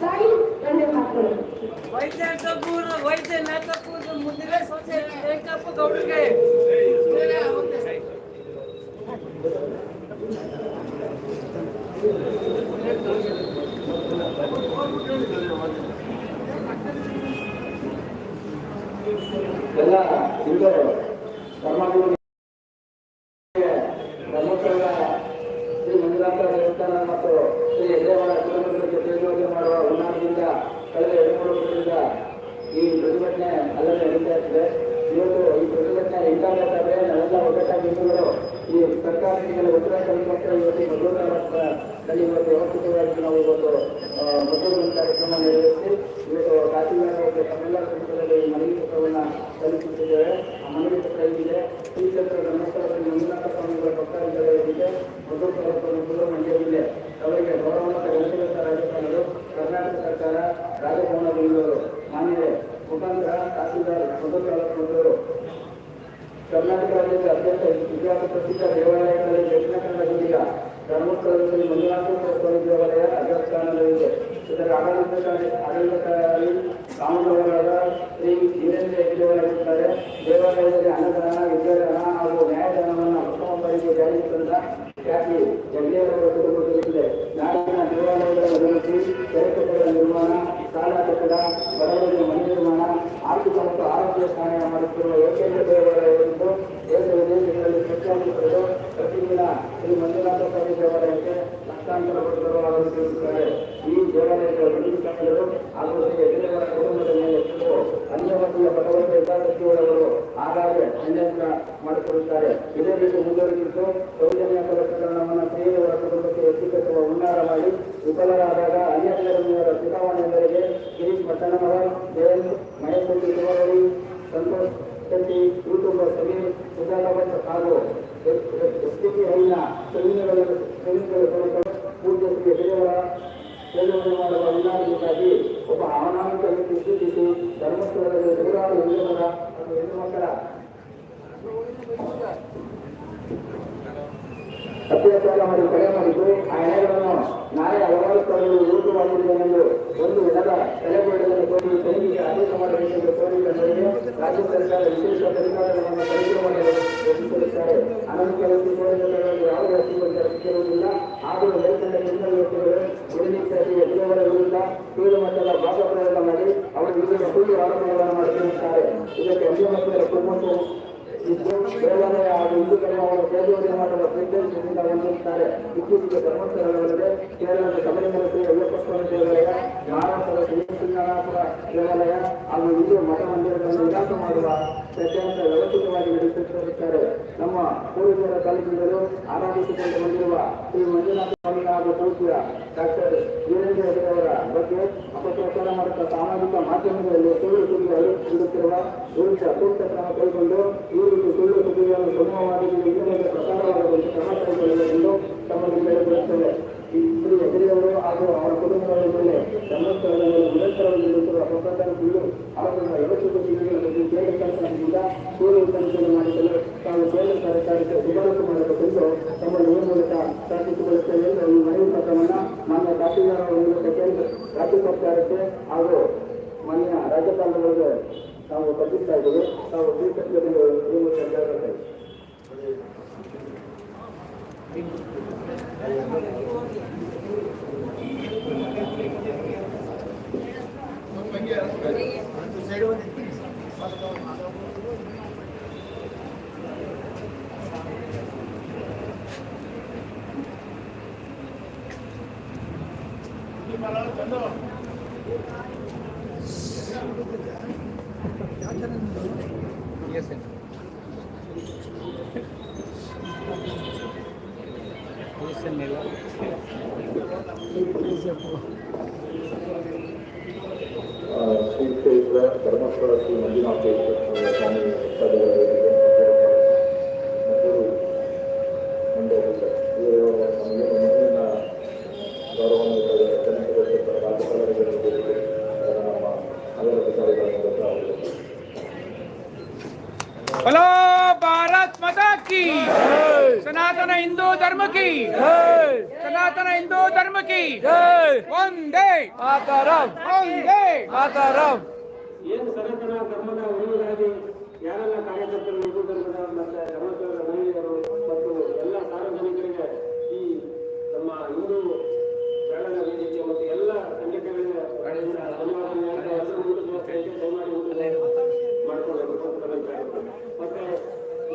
ಸಾಯಿ ಗಣ್ಯ ಮಾತುಗಳು. ವೈದ್ಯ ನಾಟಕೂರು ಮುಂದಿನ ಸೊಸೆ ವೆಂಕಪ್ಪ ಗೌಡರಿಗೆ ಎಲ್ಲ ಹಿಂದೂ ಧರ್ಮಗುರು ಧರ್ಮಸ್ಥಳದ ಶ್ರೀ ಮಂಜುನಾಥ ದೇವಸ್ಥಾನ ಮತ್ತು ಶ್ರೀ ಹೆಗ್ಗೇವಾಡ ಕುಟುಂಬಗಳಿಗೆ ಸೇವೆ ಮಾಡುವ ಉನ್ನಾರದಿಂದ ಕಳೆದ 2-3 ವರ್ಷದಿಂದ ಈ ಪ್ರತಿಭಟನೆ ಅಲ್ಲದೆ ನಡೀತಾ ಇರ್ತದೆ. ಇವತ್ತು ಈ ಪ್ರತಿಭಟನೆ ಇಂಟಾಗಬೇಕಾದ್ರೆ ನಾವೆಲ್ಲ ಒಗ್ಗಟ್ಟಾಗಿ ಹಿಂದೂಗಳು ಈ ಸರ್ಕಾರಕ್ಕೆ ಉತ್ತರ ಕಲಿಸುವಂತೆ ಇವತ್ತು ಮದ್ದೂರಿನಲ್ಲಿ ಇವತ್ತು ವ್ಯವಸ್ಥಿತವಾಗಿ ನಾವು ಇವತ್ತು ಮದ್ದೂರಿನ ಕಾರ್ಯಕ್ರಮ ನೆರವೇರಿಸಿ ಇವತ್ತು ತಹಸೀಲ್ದಾರರಿಗೆ ತಮ್ಮೆಲ್ಲರ ಸಮ್ಮುಖದಲ್ಲಿ ಮನವಿ ಪತ್ರವನ್ನು ಸಲ್ಲಿಸುತ್ತಿದ್ದೇವೆ. ಆ ಮನವಿ ಪತ್ರ ಇಲ್ಲಿದೆ. ಈ ಕ್ಷೇತ್ರದ ಧರ್ಮಸ್ಥಳದಲ್ಲಿ ಮಂಜುನಾಥ ಸ್ವಾಮಿಗಳ ಭಕ್ತರಿದ್ದರೆ ಮದ್ದೂರು ತಾಲೂಕು ಸುಬ್ರಹ್ಮಣ್ಯ ಜಿಲ್ಲೆ ಅವರಿಗೆ ಗೌರವಾನ್ವಿತ ಗಣತಂತ್ರ ರಾಜ್ಯಪಾಲರು, ಕರ್ನಾಟಕ ಸರ್ಕಾರ, ರಾಜಭವನ ಬೆಂಗಳೂರು ಮಾನ್ಯರೇ ಮುಖಾಂತರ ತಹಸೀಲ್ದಾರ್ ಮದ್ದೂರು ತಾಲೂಕು ಮದ್ದೂರು ಕರ್ನಾಟಕ ರಾಜ್ಯದ ಅತ್ಯಂತ ಇತಿಹಾಸ ಪ್ರಸಿದ್ಧ ದೇವಾಲಯಗಳಲ್ಲಿ ದಕ್ಷಿಣ ಕನ್ನಡ ಜಿಲ್ಲೆಯ ಧರ್ಮಸ್ಥಳದಲ್ಲಿ ಮಂಜುನಾಥ ಸ್ವಾಮಿ ದೇವಾಲಯ ಅಗ್ರಸ್ಥಾನದಲ್ಲಿದೆ. ಇದರ ಆಡಳಿತಕಾರಿ ಕಾಮಗಾರರಾದ ಶ್ರೀ ವೀರೇಂದ್ರ ಹೆಗ್ಗಡೆಯವರಾಗಿದ್ದಾರೆ. ದೇವಾಲಯದಲ್ಲಿ ಅನ್ನದಾನ, ವಿದ್ಯಾದಾನ ಹಾಗೂ ನ್ಯಾಯದಾನವನ್ನು ಉತ್ತಮ ಬಾರಿಗೆ ಜಾರಿಗೆ ತಂದ ಖ್ಯಾತಿ ಹೆಗ್ಗಡೆಯವರ ಕುಟುಂಬದಲ್ಲಿದೆ. ನಾಡಿನ ದೇವಾಲಯಗಳ ಅಭಿವೃದ್ಧಿ, ಕೆರೆಕಟ್ಟೆಗಳ ನಿರ್ಮಾಣ, ಶಾಲಾ ಕಟ್ಟಡ, ಬಡವರಿಗೆ ಮನೆ ನಿರ್ಮಾಣ, ಆರ್ಥಿಕ ಮತ್ತು ಆರೋಗ್ಯ ಸಹಾಯ ಮಾಡುತ್ತಿರುವ ಏಕೈಕ ದೇವಾಲಯವೆಂದು ದೇಶ ವಿದೇಶಗಳಲ್ಲಿ ಪ್ರಖ್ಯಾತಿ ಪಡೆದು ಪ್ರತಿದಿನ ಶ್ರೀ ಮಂಜುನಾಥ ಸ್ವಾಮಿ ದೇವಾಲಯಕ್ಕೆ ಲಕ್ಷಾಂತರ ಭಕ್ತರು ಆಗಮಿಸುತ್ತಾರೆ. ಈ ದೇವಾಲಯದ ಪ್ರತಿಷ್ಠಾಪಕರು ಹಾಗೂ ಶ್ರೀ ಹೆಗ್ಗಡೆಯವರ ಕುಟುಂಬದ ಮೇಲೆ ಅನ್ಯಮತೀಯ ಭಗವಂತ ಹಿತಾಸಕ್ತಿಯುಳ್ಳವರು ಆಗಾಗ್ಗೆ ಅನ್ಯತ್ರ ಮಾಡಿಕೊಳ್ಳುತ್ತಾರೆ. ಇದೇ ರೀತಿ ಮುಂದುವರಿಸಿದ್ದು ಸೌಜನ್ಯ ಪ್ರಕರಣವನ್ನು ಶ್ರೀಯವರ ಕುಟುಂಬಕ್ಕೆ ವ್ಯಕ್ತಿಗತ ಹುನ್ನಾರ ಮಾಡಿ ವಿಫಲರಾದಾಗ ಅನ್ಯಧರ್ಮೀಯರ ಚುನಾವಣೆಯವರೆಗೆ ಗಿರೀಶ್ ಪಟ್ಟಣಮವರ್, ಜಯಂತ್, ಮಹೇಶ್ವರಿ ದೇವರಳಿ, ಸಂತೋಷ್ ಶೆಟ್ಟಿ, ಕುಟುಂಬ ಸಮೀರ್, ಸುಧಾಕರ್ ಹಾಗೂ ಎಸ್ಟಿಪಿ ಹೈನ ಸೈನ್ಯಗಳ ಪೂಜ್ಯ ಶ್ರೀ ಹೆಗ್ಗಡೆಯವರ ಸೇವೆ ಮಾಡುವ ವಿಧಾನಕ್ಕಾಗಿ ಒಬ್ಬ ಅನಾಮಿಕ ವ್ಯಕ್ತಿ ಸೂಚಿಸಿ ಧರ್ಮಸ್ಥಳದಲ್ಲಿ ನೂರಾರು ಹಿರಿಯರ ಮತ್ತು ಹೆಣ್ಣು ಮಕ್ಕಳ ಅತ್ಯಾಚಾರ ಮಾಡಿ ಕೊಲೆ ಮಾಡಿದ್ದು ಆ ಎಣೆಗಳನ್ನು ನಾಳೆ ಹಲವಾರು ಸ್ಥಳಗಳು ಉರುಟು ಮಾಡಿರುವುದೆಂದು ಒಂದು ಎಣದ ತಲೆಗೊಳ್ಳುವುದನ್ನು ಕೋರಿ ಸೈನಿಕ ಆದೇಶ ಮಾಡಬೇಕೆಂದು ಕೋರಿದ ಮೇರೆಗೆ ರಾಜ್ಯ ಸರ್ಕಾರ ವಿಶೇಷ ಅಧಿಕಾರಗಳನ್ನು ಪರಿಶೀಲನೆ ರಚಿಸಿರುತ್ತಾರೆ. ಅನಂತ ವ್ಯಕ್ತಿ ಕೋರಿದಲ್ಲಿ ಯಾವುದೇ ಅಸ್ತಿತ್ವ ಸಿಕ್ಕಿರುವುದಿಲ್ಲ. ಆದರೂ ಮೇಲ್ಕಂಡ ಹಿನ್ನೆಲೆ ವ್ಯಕ್ತಿಗಳು ಗುರುನಿಷ್ಠತೆ ಹೆಗ್ಗಡೆಯವರ ವಿರುದ್ಧ ಕೀಳು ಮಟ್ಟದ ಭಾಗಪ್ರಯೋಗ ಮಾಡಿ ಅವರ ವಿರುದ್ಧ ಸುಳ್ಳು ಆರೋಪಗಳನ್ನು ಮಾಡುತ್ತಿರುತ್ತಾರೆ. ಇದಕ್ಕೆ ಅನ್ಯಮಕ್ಕಳ ಕುಟುಂಬ ದೇವಾಲಯ ಹಾಗೂ ಹಿಂದೂ ಧರ್ಮವನ್ನು ಸೇವೆ ಮಾಡುವ ಪ್ರೇಕ್ಷಕರಿಂದ ಹೊಂದಿರುತ್ತಾರೆ. ಇತ್ತೀಚೆಗೆ ಧರ್ಮಸ್ಥಳಗಳಲ್ಲದೆ ಕೇರಳದ ಶಬರಿಮಲೆ ಶ್ರೀ ಅಯ್ಯಪ್ಪ ಸ್ವಾಮಿ ದೇವಾಲಯ, ಮಹಾರಾಷ್ಟ್ರದ ಶ್ರೀನಿವಾಸಪುರ ದೇವಾಲಯ ಹಾಗೂ ಹಿಂದೂ ಮಠ ಮಂದಿರಗಳನ್ನು ವಿಕಾಸ ಮಾಡುವ ಪ್ರಚಾರ ವ್ಯವಸ್ಥಿತವಾಗಿ ನಡೆಸುತ್ತಿರುತ್ತಾರೆ. ನಮ್ಮ ಪೂರ್ವಜರ ಕಾಲದಿಂದಲೂ ಆರಾಧಿಸಿಕೊಂಡು ಬಂದಿರುವ ಶ್ರೀ ಮಂಜುನಾಥ ಸ್ವಾಮಿ ಹಾಗೂ ಪೂಜ್ಯ ಡಾಕ್ಟರ್ ವೀರೇಂದ್ರ ಹೆಗ್ಗಡೆಯವರ ಬಗ್ಗೆ ಅಪಪ್ರಚಾರ ಮಾಡುತ್ತಾ ಸಾಮಾಜಿಕ ಮಾಧ್ಯಮಗಳಲ್ಲಿ ಸುಳ್ಳು ಸುದ್ದಿ ಹರಡುತ್ತಿರುವ ವಿರುದ್ಧ ಸೂಕ್ತ ಕ್ರಮ ಕೈಗೊಂಡು ಈ ರೀತಿ ಸುಳ್ಳು ಸುದ್ದಿಗಳನ್ನು ಸಮೂಹವಾಗಿ ಇಂದಿನಿಂದ ಪ್ರಸಾರವಾಗುವಂತೆ ಕ್ರಮ ಕೈಗೊಳ್ಳಬೇಕೆಂದು ತಮ್ಮಲ್ಲಿ ಕೇಳಿಕೊಳ್ಳುತ್ತೇವೆ. ಶ್ರೀ ಹೆಗ್ಗಡೆಯವರು ಹಾಗೂ ಅವರ ಕುಟುಂಬಗಳ ಮೇಲೆ ಧರ್ಮಸ್ಥಳದಲ್ಲಿ ನಿರಂತರವಾಗಿ ನಡೆಸುವ ಅಪಪ್ರಚಾರ ಸುಳ್ಳು ಆರೋಪಗಳ ವ್ಯವಸ್ಥಿತ ಸುದ್ದಿಗಳ ಬಗ್ಗೆ ಕೇಂದ್ರ ಸರ್ಕಾರದಿಂದ ಸೂರ್ಯ ತನಿಖೆಯನ್ನು ಮಾಡಿಸಲು ತಾವು ಕೇಂದ್ರ ಸರ್ಕಾರಕ್ಕೆ ಶಿಫಾರಸು ಮಾಡಬೇಕೆಂದು ತಮ್ಮಲ್ಲಿ ಈ ಮೂಲಕ ಪ್ರಾರ್ಥಿಸಿಕೊಳ್ಳುತ್ತೇವೆ ಎಂದು ಈ ಮನವಿ ಪತ್ರವನ್ನು ಮಾನ್ಯ ತಹಸೀಲ್ದಾರ್ ಮೂಲಕ ಕೇಂದ್ರ ರಾಜ್ಯ ಸರ್ಕಾರಕ್ಕೆ ಹಾಗೂ ಮಾನ್ಯ ರಾಜ್ಯಪಾಲರಿಗೆ ನಾವು ಕಲ್ಪಿಸ್ತಾ ಇದ್ದೀವಿ. ತಾವು ಸ್ವೀಕರಿಸಬೇಕೆಂದು ಈ ಮೂಲಕ ಕೇಳುತ್ತೇವೆ. ಶ್ರೀ ಕ್ಷೇತ್ರ ಧರ್ಮಸ್ಥಳ ಶ್ರೀ ಮಂಜುನಾಥೇಶ್ವರ ಸ್ವಾಮಿ ಮಂಡ್ಯ ಸ್ವಾಮಿಗೆ ಮುಂದಿನ ಗೌರವಾನ್ವಿತ ರಾಜ್ಯಪಾಲರಿಗೆ ನಮ್ಮ ನಗರ ಅಧಿಕಾರಿಗಳ ಮೂಲಕ बोलो भारत माता की, सनातन हिंदू धर्म की, ಸನಾತನ ಹಿಂದೂ ಧರ್ಮ ಕಿ ಜೈ, ವಂದೇ ಮಾತರಂ, ವಂದೇ ಮಾತರಂ. ಏನು ಸನಾತನ ಧರ್ಮದ ಉಳಿವಿಗಾಗಿ ಯಾರೆಲ್ಲ ಕಾರ್ಯಕರ್ತರು ಹಿಂದೂ ಧರ್ಮದ ಮತ್ತೆ ಧರ್ಮಸ್ಥಳದ ಮಹಿಳೆಯರು ಮತ್ತು ಎಲ್ಲ ಸಾರ್ವಜನಿಕರಿಗೆ ಈ ನಮ್ಮ ಹಿಂದೂ ಜಾಗರಣ ವೇದಿಕೆ ಮತ್ತು ಎಲ್ಲ ಸಂಘಟನೆಗಳಿಗೆ ಧನ್ಯವಾದಗಳು ಹೇಳ್ತಾ ಎಲ್ಲರೂ ಊಟದ ವ್ಯವಸ್ಥೆಗೆ ದಯಮಾಡಿ ಮಾಡಿಕೊಳ್ಳಬೇಕು ಮತ್ತೆ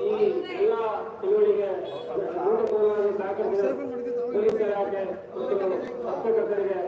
ಈ ಎಲ್ಲ ತಿಳುವಳಿಗೆ ಪೂರ್ಣಪೂರ್ಣವಾಗಿ ಸಹಕರಿಸಿದ ಪೊಲೀಸ್ ಇಲಾಖೆ ಮತ್ತು ಪತ್ರಕರ್ತರಿಗೆ